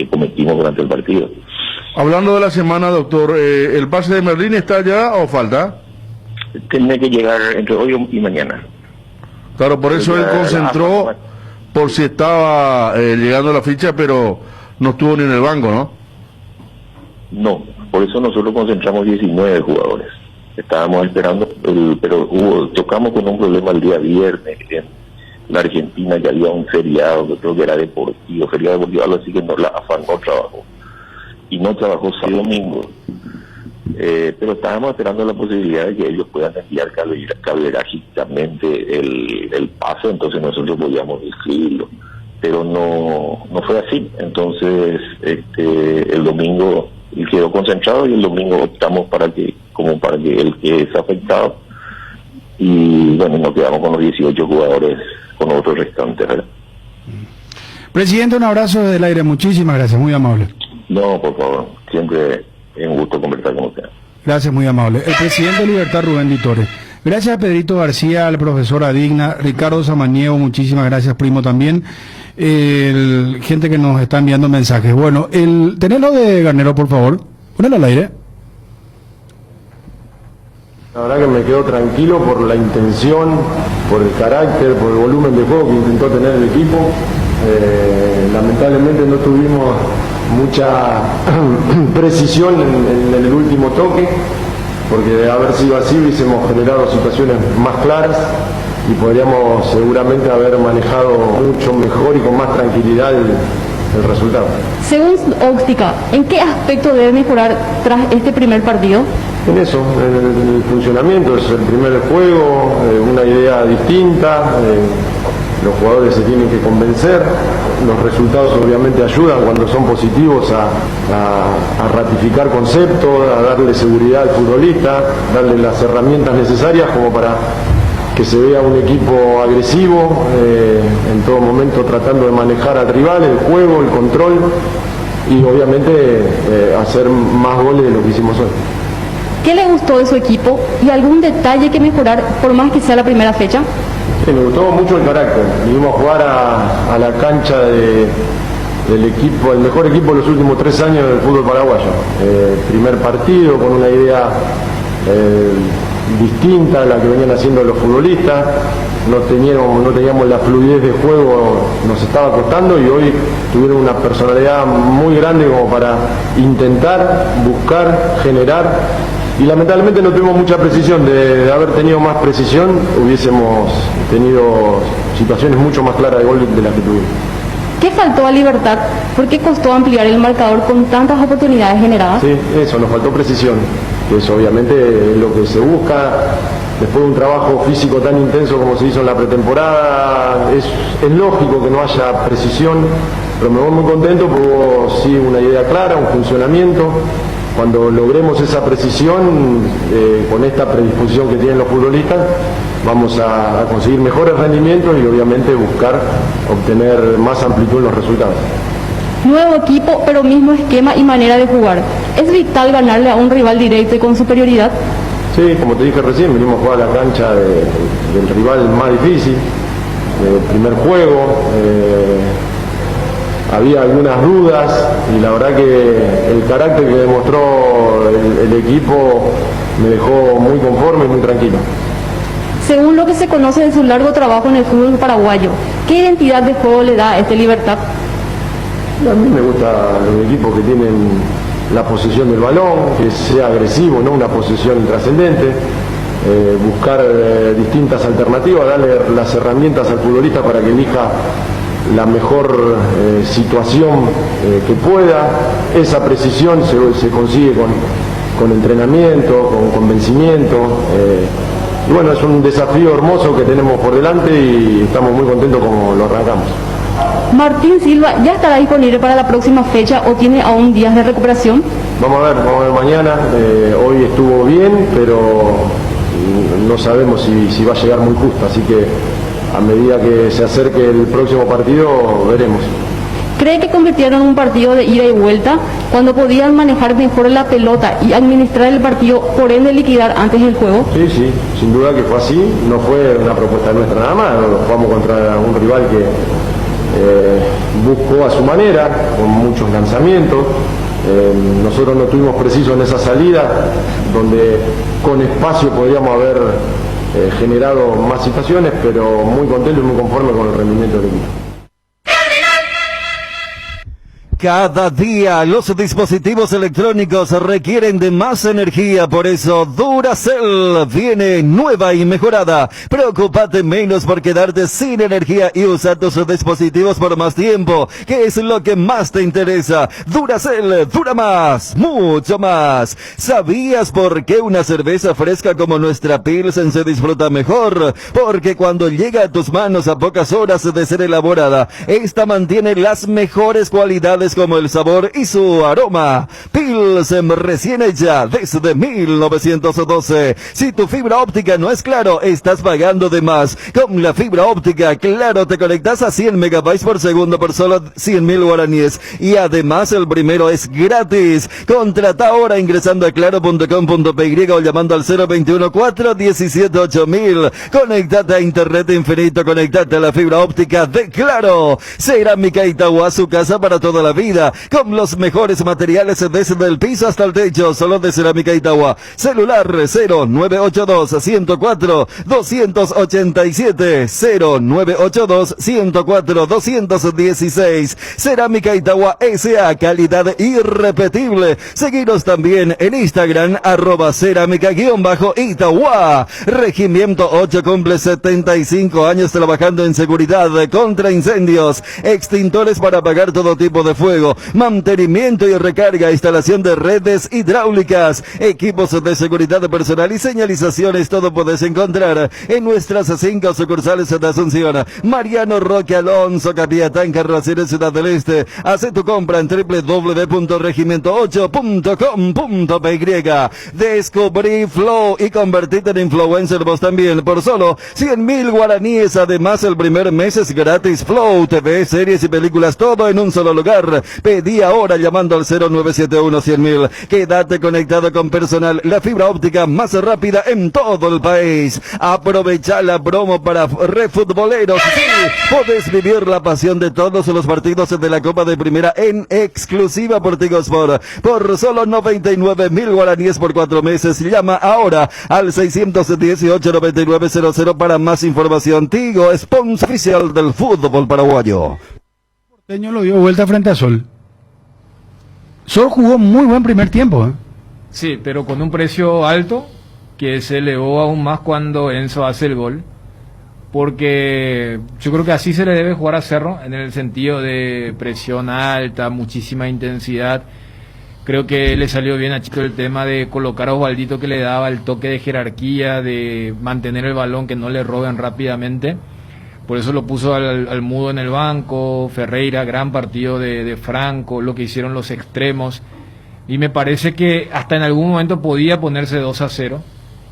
cometimos durante el partido. Hablando de la semana, doctor, ¿el pase de Merlín está ya o falta? Tiene que llegar entre hoy y mañana. Claro, por eso él concentró por si estaba llegando la ficha, pero no estuvo ni en el banco, ¿no? No, por eso nosotros concentramos 19 jugadores. Estábamos esperando, pero tocamos con un problema el día viernes en la Argentina, que había un feriado, que creo que era feriado deportivo, algo así, que nos la afanó trabajo. Y no trabajó sábado y domingo. Pero estábamos esperando la posibilidad de que ellos puedan enviar cableragicamente el pase, entonces nosotros podíamos inscribirlo. Pero no fue así. Entonces el domingo él quedó concentrado, y el domingo optamos para que él quede afectado, y bueno, nos quedamos con los 18 jugadores, con los otros restantes, ¿verdad? Presidente, un abrazo desde el aire, muchísimas gracias, muy amable. No, por favor, siempre es un gusto conversar con usted. Gracias, muy amable. El presidente de Libertad, Rubén Ditore. Gracias a Pedrito García, al profesor Adigna, Ricardo Samaniego, muchísimas gracias, primo, también. Gente que nos está enviando mensajes. Bueno, tenelo de Garnero, por favor. Ponelo al aire. La verdad que me quedo tranquilo por la intención, por el carácter, por el volumen de juego que intentó tener el equipo. Lamentablemente no tuvimos mucha precisión en el último toque, porque de haber sido así hubiésemos generado situaciones más claras y podríamos seguramente haber manejado mucho mejor y con más tranquilidad el resultado. Según su óptica, ¿en qué aspecto debe mejorar tras este primer partido? En eso, en el funcionamiento, es el primer juego, una idea distinta, los jugadores se tienen que convencer, los resultados obviamente ayudan cuando son positivos a ratificar conceptos, a darle seguridad al futbolista, darle las herramientas necesarias como para que se vea un equipo agresivo, en todo momento tratando de manejar al rival, el juego, el control, y obviamente hacer más goles de lo que hicimos hoy. ¿Qué le gustó de su equipo y algún detalle que mejorar por más que sea la primera fecha? Sí, me gustó mucho el carácter. Vinimos a jugar a la cancha del equipo, el mejor equipo de los últimos 3 años del fútbol paraguayo. Primer partido con una idea distinta a la que venían haciendo los futbolistas. No teníamos la fluidez de juego, nos estaba costando, y hoy tuvieron una personalidad muy grande como para intentar, buscar, generar. Y lamentablemente no tuvimos mucha precisión. De haber tenido más precisión hubiésemos tenido situaciones mucho más claras de gol de las que tuvimos. ¿Qué faltó a Libertad? ¿Por qué costó ampliar el marcador con tantas oportunidades generadas? Sí, eso, nos faltó precisión. Eso obviamente es lo que se busca después de un trabajo físico tan intenso como se hizo en la pretemporada, es lógico que no haya precisión, pero me voy muy contento porque hubo sí una idea clara, un funcionamiento. Cuando logremos esa precisión, con esta predisposición que tienen los futbolistas, vamos a conseguir mejores rendimientos y obviamente buscar obtener más amplitud en los resultados. Nuevo equipo, pero mismo esquema y manera de jugar. ¿Es vital ganarle a un rival directo y con superioridad? Sí, como te dije recién, venimos a jugar a la cancha del rival más difícil, del primer juego. Había algunas dudas y la verdad que el carácter que demostró el equipo me dejó muy conforme y muy tranquilo. Según lo que se conoce de su largo trabajo en el fútbol paraguayo, ¿qué identidad de juego le da a este Libertad? A mí me gustan los equipos que tienen la posesión del balón, que sea agresivo, no una posesión intrascendente, buscar distintas alternativas, darle las herramientas al futbolista para que elija la mejor situación que pueda. Esa precisión se consigue con entrenamiento, con convencimiento. Y bueno, es un desafío hermoso que tenemos por delante y estamos muy contentos como lo arrancamos. Martín Silva, ¿ya estará disponible para la próxima fecha o tiene aún días de recuperación? Vamos a ver mañana. Hoy estuvo bien, pero no sabemos si va a llegar muy justo, así que a medida que se acerque el próximo partido, veremos. ¿Cree que convirtieron un partido de ida y vuelta cuando podían manejar mejor la pelota y administrar el partido, por ende liquidar antes del juego? Sí, sin duda que fue así. No fue una propuesta nuestra nada más. Jugamos contra un rival que buscó a su manera, con muchos lanzamientos. Nosotros no tuvimos preciso en esa salida, donde con espacio podríamos haber generado más situaciones, pero muy contento y muy conforme con el rendimiento del equipo. Cada día los dispositivos electrónicos requieren de más energía, por eso Duracell viene nueva y mejorada. Preocúpate menos por quedarte sin energía y usa tus dispositivos por más tiempo, que es lo que más te interesa. Duracell dura más, mucho más. ¿Sabías por qué una cerveza fresca como nuestra Pilsen se disfruta mejor? Porque cuando llega a tus manos a pocas horas de ser elaborada, esta mantiene las mejores cualidades como el sabor y su aroma. Pilsen recién hecha desde 1912. Si tu fibra óptica no es Claro, estás pagando de más. Con la fibra óptica Claro te conectas a 100 megabytes por segundo por solo 100.000 guaraníes. Y además el primero es gratis. Contrata ahora ingresando a claro.com.py o llamando al 021-417-8000. Conectate a internet infinito, conectate a la fibra óptica de Claro. Cerámica Itagua, su casa para toda la vida, con los mejores materiales desde el piso hasta el techo, solo de Cerámica Itagua. Celular 0982-104-287, 0982-104-216. Cerámica Itagua S.A., calidad irrepetible. Seguiros también en Instagram, @cerámica_Itagua. Regimiento 8 cumple 75 años trabajando en seguridad contra incendios, extintores para apagar todo tipo de fuego, mantenimiento y recarga, instalación de redes hidráulicas, equipos de seguridad personal y señalizaciones. Todo puedes encontrar en nuestras 5 sucursales de Asunción, Mariano Roque Alonso, Capiatán, Carracero, Ciudad del Este. Haz tu compra en www.regimiento8.com.py. Descubrí Flow y convertirte en influencer vos también por solo 100.000 guaraníes. Además, el primer mes es gratis. Flow TV, series y películas, todo en un solo lugar. Pedí ahora llamando al 0971-100.000. Quédate conectado con personal, la fibra óptica más rápida en todo el país. Aprovecha la promo para refutboleros. Sí, podés vivir la pasión de todos los partidos de la Copa de Primera en exclusiva por Tigo Sport. Por solo 99.000 guaraníes por 4 meses. Llama ahora al 618-9900 para más información. Tigo, sponsor oficial del fútbol paraguayo. Porteño lo dio vuelta frente a Sol. Sol jugó muy buen primer tiempo, ¿eh? Sí, pero con un precio alto que se elevó aún más cuando Enzo hace el gol. Porque yo creo que así se le debe jugar a Cerro, en el sentido de presión alta, muchísima intensidad. Creo que le salió bien a Chito el tema de colocar a Osvaldito, que le daba el toque de jerarquía, de mantener el balón, que no le roben rápidamente. Por eso lo puso al Mudo en el banco. Ferreira, gran partido de Franco, lo que hicieron los extremos. Y me parece que hasta en algún momento podía ponerse 2-0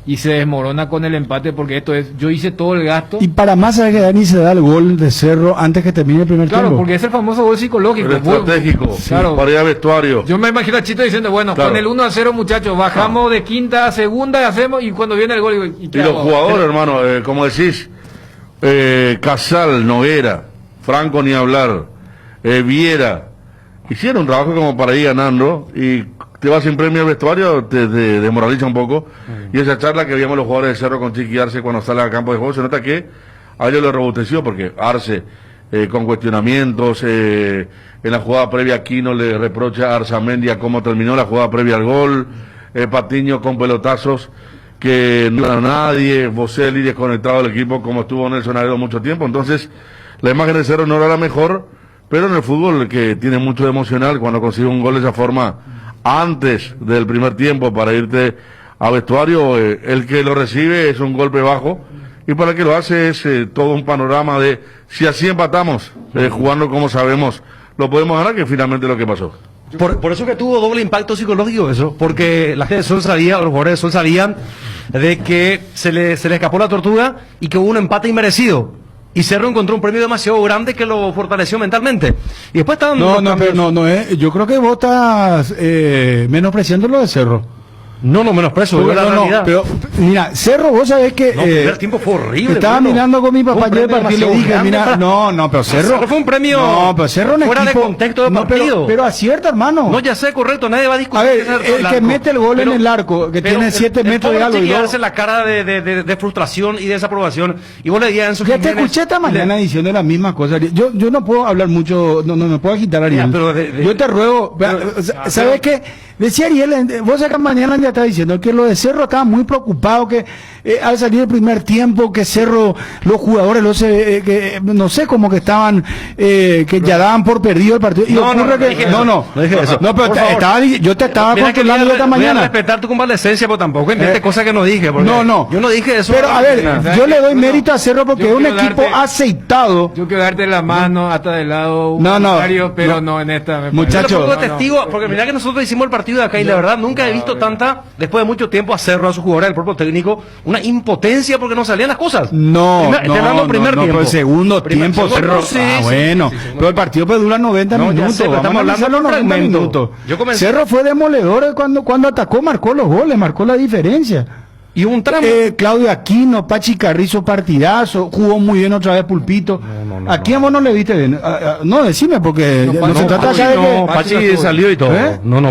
y se desmorona con el empate, porque esto es, yo hice todo el gasto. Y para más saber que Dani se da el gol de Cerro antes que termine el primer tiempo. Claro, porque es el famoso gol psicológico. El estratégico, Claro. para ir a vestuario. Yo me imagino a Chito diciendo, bueno, Claro. con el 1-0, muchachos, bajamos de quinta a segunda, hacemos, y cuando viene el gol, digo, Y los jugadores, hermano, como decís, Casal, Noguera, Franco ni hablar, Viera, hicieron un trabajo como para ir ganando, y te vas sin premio al vestuario, te desmoraliza un poco. Y esa charla que veíamos los jugadores de Cerro con Chiqui Arce cuando sale al campo de juego, se nota que a ellos lo robusteció, porque Arce, con cuestionamientos, en la jugada previa Aquino le reprocha a Arzamendi a cómo terminó la jugada previa al gol, Patiño con pelotazos que no era nadie, Bocelli desconectado del equipo como estuvo Nelson Aredo mucho tiempo. Entonces la imagen de Cerro no era la mejor, pero en el fútbol, que tiene mucho de emocional, cuando consigue un gol de esa forma antes del primer tiempo para irte a vestuario, el que lo recibe es un golpe bajo, y para el que lo hace es todo un panorama de si así empatamos, jugando como sabemos lo podemos ganar, que finalmente es lo que pasó. Por eso que tuvo doble impacto psicológico eso, porque la gente de Sol sabía, los jugadores de Sol sabían de que se le escapó la tortuga y que hubo un empate inmerecido. Y Cerro encontró un premio demasiado grande que lo fortaleció mentalmente. Y después estaban... Yo creo que vos estás menospreciando lo de Cerro. No, menosprecio, No, pero mira, Cerro, vos sabés que... No, el primer tiempo fue horrible. Estaba mirando con mi papá ayer el partido y le dije, grande, mira, pero Cerro fue un premio pero Cerro en fuera equipo, de contexto de no, partido. pero acierta, hermano. No, ya sé, correcto, nadie va a discutir. A ver, el que mete el gol en el arco, que tiene 7 metros de algo. Y darse la cara de frustración y desaprobación. Y vos le decías en su... Ya te escuché esta mañana diciendo las mismas cosas. Yo no puedo hablar mucho, no me puedo agitar, Ariel. Yo te ruego, ¿sabes qué? Decía Ariel, vos acá mañana ya está diciendo que lo de Cerro estaba muy preocupado, que al salir el primer tiempo, que Cerro, los jugadores, que no sé, como que estaban, que ya daban por perdido el partido. Y No dije eso. No, pero yo te estaba controlando esta mañana. Voy a respetar tu convalescencia, pero tampoco inventes cosas que no dije. Yo no dije eso. Pero a ver, yo le doy mérito a Cerro porque es un equipo aceitado. Yo quiero darte la mano hasta del lado humanitario, pero no en esta. Muchachos. Testigo, porque mirá que nosotros hicimos el partido de acá y la verdad nunca he visto tanta, después de mucho tiempo, a Cerro, a sus jugadores, al propio técnico, una impotencia porque no salían las cosas. Pero el segundo tiempo Cerro. Bueno, pero el partido puede durar 90 minutos. Estamos hablando de los 90 minutos. Cerro fue demoledor cuando atacó, marcó los goles, marcó la diferencia. Y un tramo. Claudio Aquino, Pachi Carrizo, partidazo, jugó muy bien otra vez Pulpito. ¿A quién vos no le viste bien? No, decime, porque no se trata acá de que... Pachi salió y todo.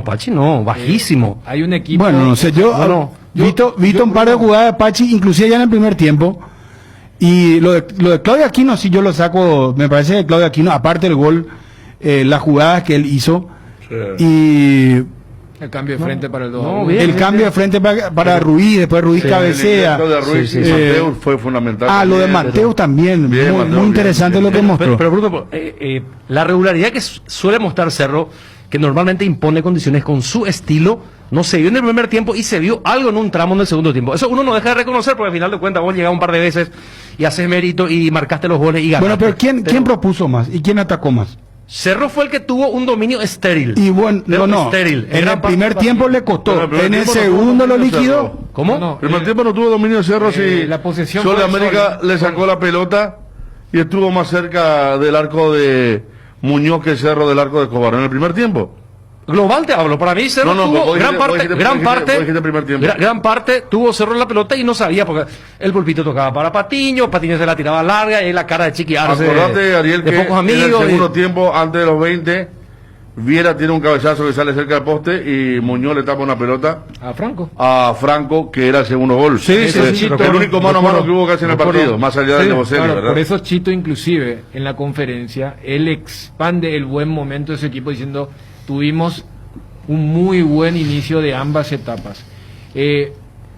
Pachi no, bajísimo. Hay un equipo... Bueno, no sé, yo visto un par de jugadas de Pachi, inclusive ya en el primer tiempo, y lo de Claudio Aquino sí yo lo saco, me parece que Claudio Aquino, aparte del gol, las jugadas que él hizo, y... El cambio de frente para el 2. El cambio de frente para Ruiz, después Ruiz cabecea. Lo de Ruiz y Mateus fue fundamental. Lo de Mateus también. Muy interesante lo que mostró. Pero Bruno, la regularidad que suele mostrar Cerro, que normalmente impone condiciones con su estilo, no se vio en el primer tiempo y se vio algo en un tramo en el segundo tiempo. Eso uno no deja de reconocer, porque al final de cuentas vos llegás un par de veces y haces mérito y marcaste los goles y ganaste. Bueno, pero ¿quién propuso más y quién atacó más? Cerro fue el que tuvo un dominio estéril. Y bueno, estéril. En el primer tiempo le costó, en el segundo lo liquidó. ¿Cómo? En el primer tiempo no tuvo dominio Cerro, si la posesión Sol de América le sacó la pelota y estuvo más cerca del arco de Muñoz que Cerro del arco de Escobar en el primer tiempo. Global te hablo, para mí Cerro tuvo gran parte tuvo Cerro en la pelota y no sabía, porque el Pulpito tocaba para Patiño se la tiraba larga y la cara de Chiqui Arce. Acordate, Ariel, de que pocos amigos, en el segundo tiempo, antes de los 20, Viera tiene un cabezazo que sale cerca del poste y Muñoz le tapa una pelota a Franco, que era el segundo gol. El único mano a mano que hubo casi en el partido, más allá del de Bocelli, ¿verdad? Por eso Chito, inclusive, en la conferencia, él expande el buen momento de su equipo diciendo: tuvimos un muy buen inicio de ambas etapas.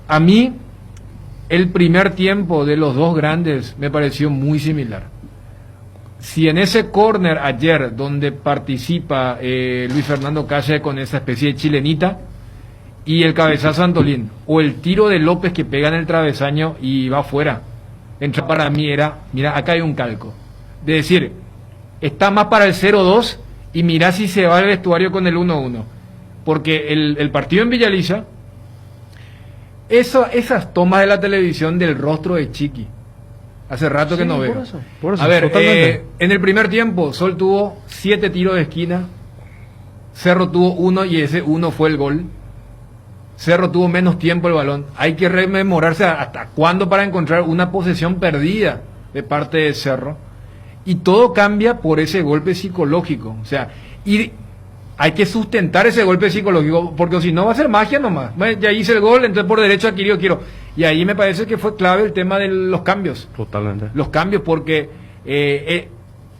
A mí, el primer tiempo de los dos grandes me pareció muy similar. si en ese córner ayer donde participa Luis Fernando Calle con esa especie de chilenita y el cabezazo Antolín o el tiro de López que pega en el travesaño y va afuera, entra para mí era, mira, acá hay un calco de decir, está más para el 0-2 y mira si se va al vestuario con el 1-1, porque el partido en Villalilla, esas tomas de la televisión del rostro de Chiqui, hace rato que no veo. Por eso, a ver, totalmente. en el primer tiempo Sol tuvo 7 tiros de esquina, Cerro tuvo 1 y ese 1 fue el gol. Cerro tuvo menos tiempo el balón. Hay que rememorarse hasta cuándo para encontrar una posesión perdida de parte de Cerro. Y todo cambia por ese golpe psicológico. O sea, y hay que sustentar ese golpe psicológico, porque si no va a ser magia nomás. Bueno, ya hice el gol, entonces por derecho adquirido quiero. Y ahí me parece que fue clave el tema de los cambios. Totalmente. Los cambios, porque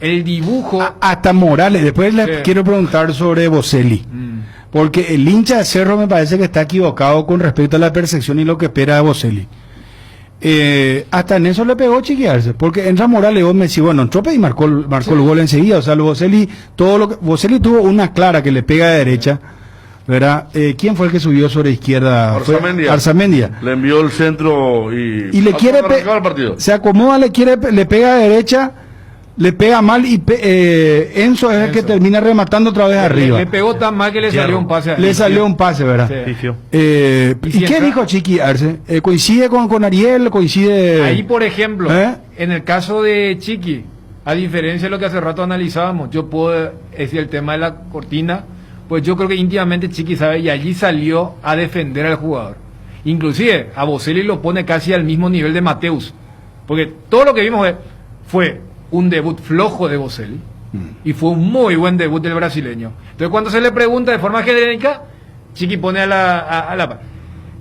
el dibujo... Hasta Morales. Después le Sí. quiero preguntar sobre Boselli. Porque el hincha de Cerro me parece que está equivocado con respecto a la percepción y lo que espera de Boselli. Hasta en eso le pegó Chiquiarse, porque entra Morales y vos me decís, bueno, entró y marcó el gol enseguida. O sea, Boselli tuvo una clara que le pega de derecha, ¿verdad? ¿Quién fue el que subió sobre izquierda? Arzamendia. Arzamendia. Le envió el centro y Y le quiere arrancaba el partido. se acomoda, le pega de derecha, le pega mal y Enzo es el que termina rematando otra vez arriba. Le pegó tan mal que le salió un pase. Le salió un pase, ¿verdad? Sí. Pifio. ¿Y si qué entra- dijo Chiqui Arce? ¿Coincide con Ariel? ¿Coincide? Ahí, por ejemplo, ¿Eh? en el caso de Chiqui, a diferencia de lo que hace rato analizábamos, yo puedo decir el tema de la cortina, pues yo creo que íntimamente Chiqui sabe y allí salió a defender al jugador. Inclusive a Boselli lo pone casi al mismo nivel de Mateus, porque todo lo que vimos fue un debut flojo de Boselli y fue un muy buen debut del brasileño. Entonces cuando se le pregunta de forma genérica, Chiqui pone a la al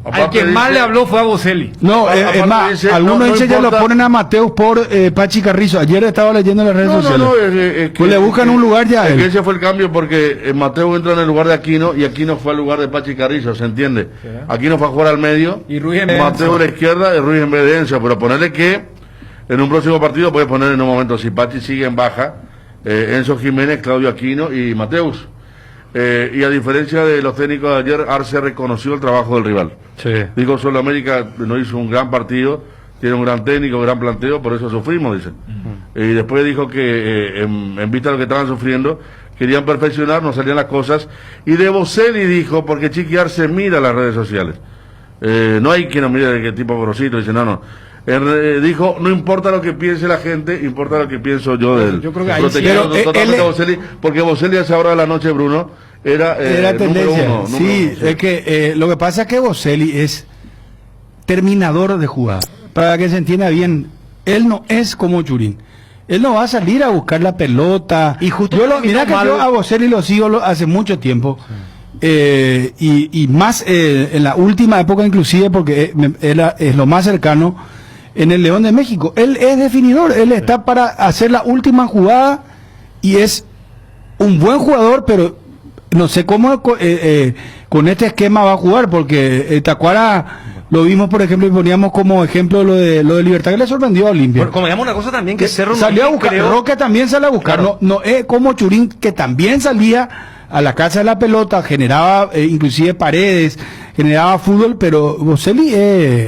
Aparte que más dice- le habló fue a Boselli. No, es Aparte más, dice, algunos no hinchas ya lo importa- ponen a Mateus por Pachi Carrizo. Ayer estaba leyendo en las redes sociales. es Pues le buscan un lugar ya a es él. que ese fue el cambio porque Mateo entra en el lugar de Aquino y Aquino fue al lugar de Pachi Carrizo, ¿se entiende? Sí. Aquino fue a jugar al medio, Y Ruiz en vez de Mateo Enzo. a la izquierda y Ruiz en vez de Enzo, pero ponerle que en un próximo partido puedes poner en un momento, si Pachi sigue en baja, Enzo Jiménez, Claudio Aquino y Mateus. Y a diferencia de los técnicos de ayer, Arce reconoció el trabajo del rival. Sí. Digo, solo América no hizo un gran partido, tiene un gran técnico, un gran planteo, por eso sufrimos, dicen. Y después dijo que en vista de lo que estaban sufriendo, querían perfeccionar, no salían las cosas. Y de Boselli dijo, porque Chiqui Arce mira las redes sociales. No hay quien no mire de qué tipo grosito, dice, no. Dijo, no importa lo que piense la gente, importa lo que pienso yo de él. Yo creo que ahí Pero sí. te quiero Pero, totalmente él- a Boselli, porque Boselli a esa hora de la noche, Bruno, era Tendencia. número uno. Sí, es que lo que pasa es que Boselli es terminador de jugada. Para que se entienda bien, él no es como Churín. Él no va a salir a buscar la pelota. Y justo Mira que mal- yo a Boselli lo sigo hace mucho tiempo. Y más en la última época inclusive, porque es lo más cercano en el León de México. Él es definidor, él está para hacer la última jugada y es un buen jugador, pero no sé cómo con este esquema va a jugar, porque Tacuara lo vimos, por ejemplo, y poníamos como ejemplo lo de Libertad, que le sorprendió a Olimpia. Bueno, como digamos una cosa también que Cerro Salió a no buscar, creo- Roque también sale a buscar, Claro. no es como Churín, que también salía a la casa de la pelota, generaba inclusive paredes, generaba fútbol, pero Boselli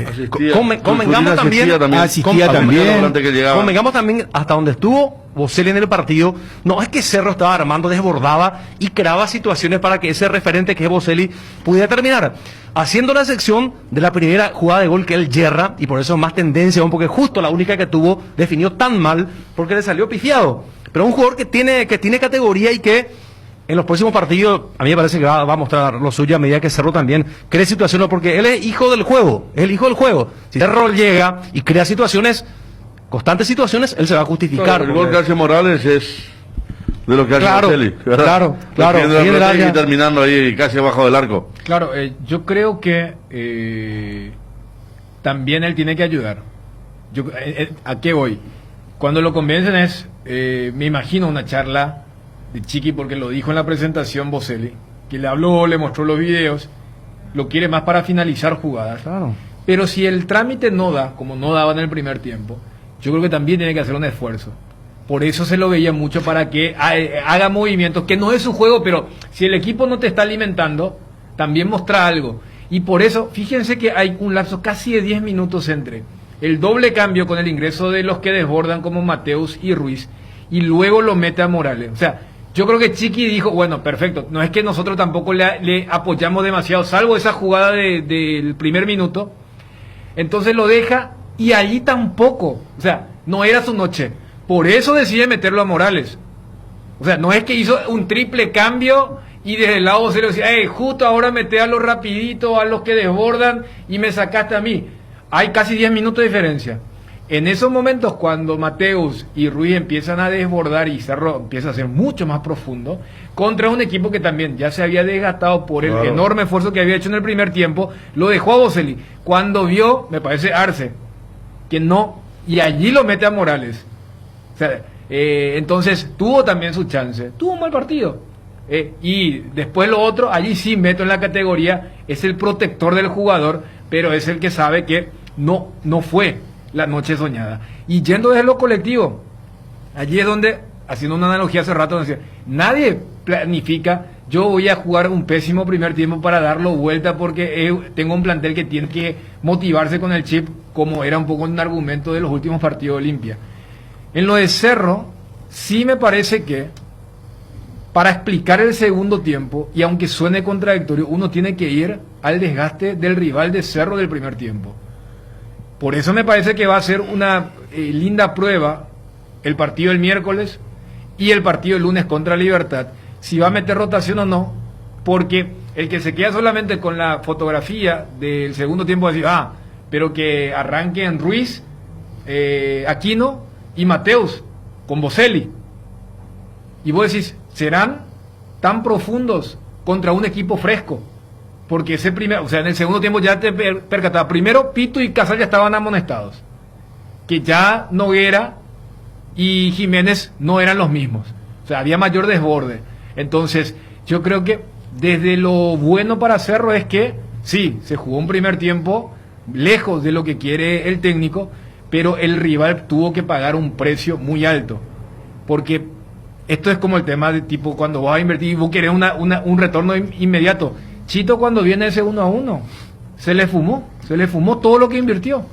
Asistía. Convengamos Asistía también- asistía Al también. primer volante que llegaba. Convengamos también hasta donde estuvo Boselli en el partido. No es que Cerro estaba armando, desbordaba y creaba situaciones para que ese referente que es Boselli pudiera terminar. Haciendo la sección de la primera jugada de gol que él yerra, y por eso más tendencia, porque justo la única que tuvo definió tan mal porque le salió pifiado. Pero un jugador que tiene categoría y que en los próximos partidos, a mí me parece que va a mostrar lo suyo a medida que Cerro también cree situaciones, porque él es hijo del juego, es el hijo del juego. Si Cerro llega y crea situaciones, constantes situaciones, él se va a justificar. El gol que hace Morales es de lo que hace Claro, Boselli, ¿verdad? claro, claro. Metiendo la Ahí en el pelota área. y terminando ahí casi abajo del arco. Claro, yo creo que también él tiene que ayudar. ¿A qué voy? Cuando lo convencen me imagino una charla de Chiqui, porque lo dijo en la presentación Boselli, que le habló, le mostró los videos, lo quiere más para finalizar jugadas. Claro. Pero si el trámite no da, como no daba en el primer tiempo, yo creo que también tiene que hacer un esfuerzo. Por eso se lo veía mucho, para que haga movimientos, que no es su juego, pero si el equipo no te está alimentando, también muestra algo. Y por eso, fíjense que hay un lapso casi de 10 minutos entre el doble cambio con el ingreso de los que desbordan como Mateus y Ruiz, y luego lo mete a Morales. O sea, yo creo que Chiqui dijo, bueno, perfecto, no es que nosotros tampoco le apoyamos demasiado, salvo esa jugada del primer minuto, entonces lo deja, y allí tampoco, o sea, no era su noche, por eso decide meterlo a Morales. O sea, no es que hizo un triple cambio y desde el lado se le decía, justo ahora mete a los rapidito, a los que desbordan, y me sacaste a mí. Hay casi 10 minutos de diferencia. En esos momentos, cuando Mateus y Ruiz empiezan a desbordar y Cerro empieza a ser mucho más profundo, contra un equipo que también ya se había desgastado por el enorme esfuerzo que había hecho en el primer tiempo, lo dejó a Boselli. Cuando vio, me parece, Arce, que no, y allí lo mete a Morales. O sea, entonces tuvo también su chance, tuvo un mal partido. Y después lo otro, allí sí meto en la categoría, es el protector del jugador, pero es el que sabe que no fue la noche soñada. Y yendo desde lo colectivo, allí es donde, haciendo una analogía hace rato, decía, nadie planifica, yo voy a jugar un pésimo primer tiempo para darlo vuelta porque tengo un plantel que tiene que motivarse con el chip, como era un poco un argumento de los últimos partidos de Olimpia. En lo de Cerro, sí me parece que para explicar el segundo tiempo, y aunque suene contradictorio, uno tiene que ir al desgaste del rival de Cerro del primer tiempo. Por eso me parece que va a ser una linda prueba el partido del miércoles y el partido del lunes contra Libertad, si va a meter rotación o no, porque el que se queda solamente con la fotografía del segundo tiempo va a decir, pero que arranquen Ruiz, Aquino y Mateus con Boselli. Y vos decís, ¿serán tan profundos contra un equipo fresco? Porque ese primero, o sea, en el segundo tiempo ya te percatabas. Primero, Pito y Casal ya estaban amonestados. Que ya Noguera y Jiménez no eran los mismos. O sea, había mayor desborde. Entonces, yo creo que desde lo bueno para Cerro es que, sí, se jugó un primer tiempo lejos de lo que quiere el técnico, pero el rival tuvo que pagar un precio muy alto. Porque esto es como el tema de tipo cuando vas a invertir y vos querés un retorno inmediato. Chito, cuando viene ese 1-1, se le fumó todo lo que invirtió,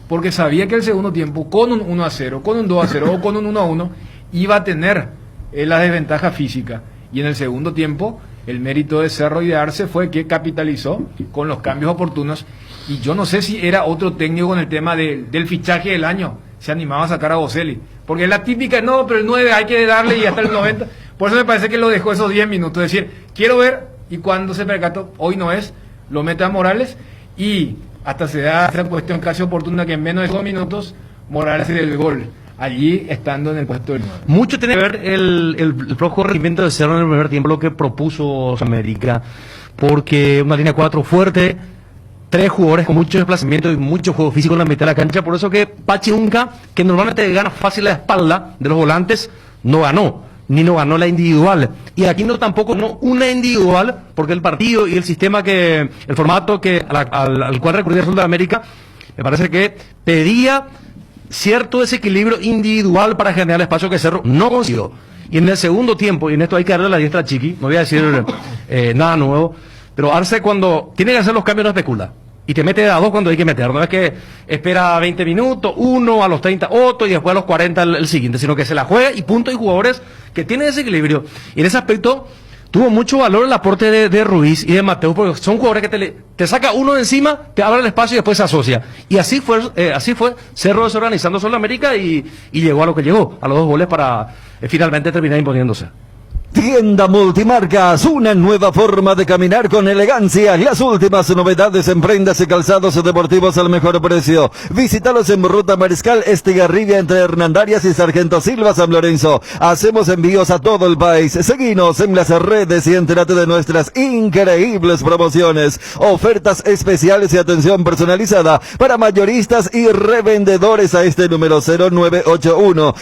porque sabía que el segundo tiempo, con un 1-0, con un 2-0 o con un 1-1, iba a tener la desventaja física. Y en el segundo tiempo, el mérito de Cerro y de Arce fue que capitalizó con los cambios oportunos. Y yo no sé si era otro técnico con el tema del fichaje del año, se animaba a sacar a Boselli, porque es la típica, no, pero el 9 hay que darle y hasta el 90. Por eso me parece que lo dejó esos 10 minutos, es decir, quiero ver. Y cuando se percató, hoy no es, lo mete a Morales y hasta se da esa cuestión casi oportuna que en menos de 2 minutos Morales hace el gol, allí estando en el puesto del 9. Mucho tiene que ver el flojo rendimiento de Cerro en el primer tiempo, lo que propuso América, porque una línea 4 fuerte, 3 jugadores con mucho desplazamiento y mucho juego físico en la mitad de la cancha, por eso que Pachi Unca, que normalmente gana fácil la espalda de los volantes, no ganó la individual, y aquí no tampoco una individual, porque el partido y el sistema el formato al cual recurría el Sudamérica, me parece que pedía cierto desequilibrio individual para generar espacio que Cerro no consiguió. Y en el segundo tiempo, y en esto hay que darle la diestra a Chiqui, no voy a decir nada nuevo, pero Arce cuando tiene que hacer los cambios no especula. Y te mete a 2 cuando hay que meter. No es que espera 20 minutos, uno, a los 30 otro y después a los 40 el siguiente, sino que se la juega y punto. Hay jugadores que tienen ese equilibrio. Y en ese aspecto tuvo mucho valor el aporte de Ruiz y de Mateus, porque son jugadores que te saca uno de encima, te abre el espacio y después se asocia. Y así fue Cerro desorganizando Sudamérica y llegó a lo que llegó, a los 2 goles para finalmente terminar imponiéndose. Tienda Multimarcas, una nueva forma de caminar con elegancia. Las últimas novedades en prendas y calzados deportivos al mejor precio. Visítalos en Ruta Mariscal Estigarribia entre Hernandarias y Sargento Silva San Lorenzo. Hacemos envíos a todo el país. Seguinos en las redes y entérate de nuestras increíbles promociones, ofertas especiales y atención personalizada para mayoristas y revendedores a este número 0981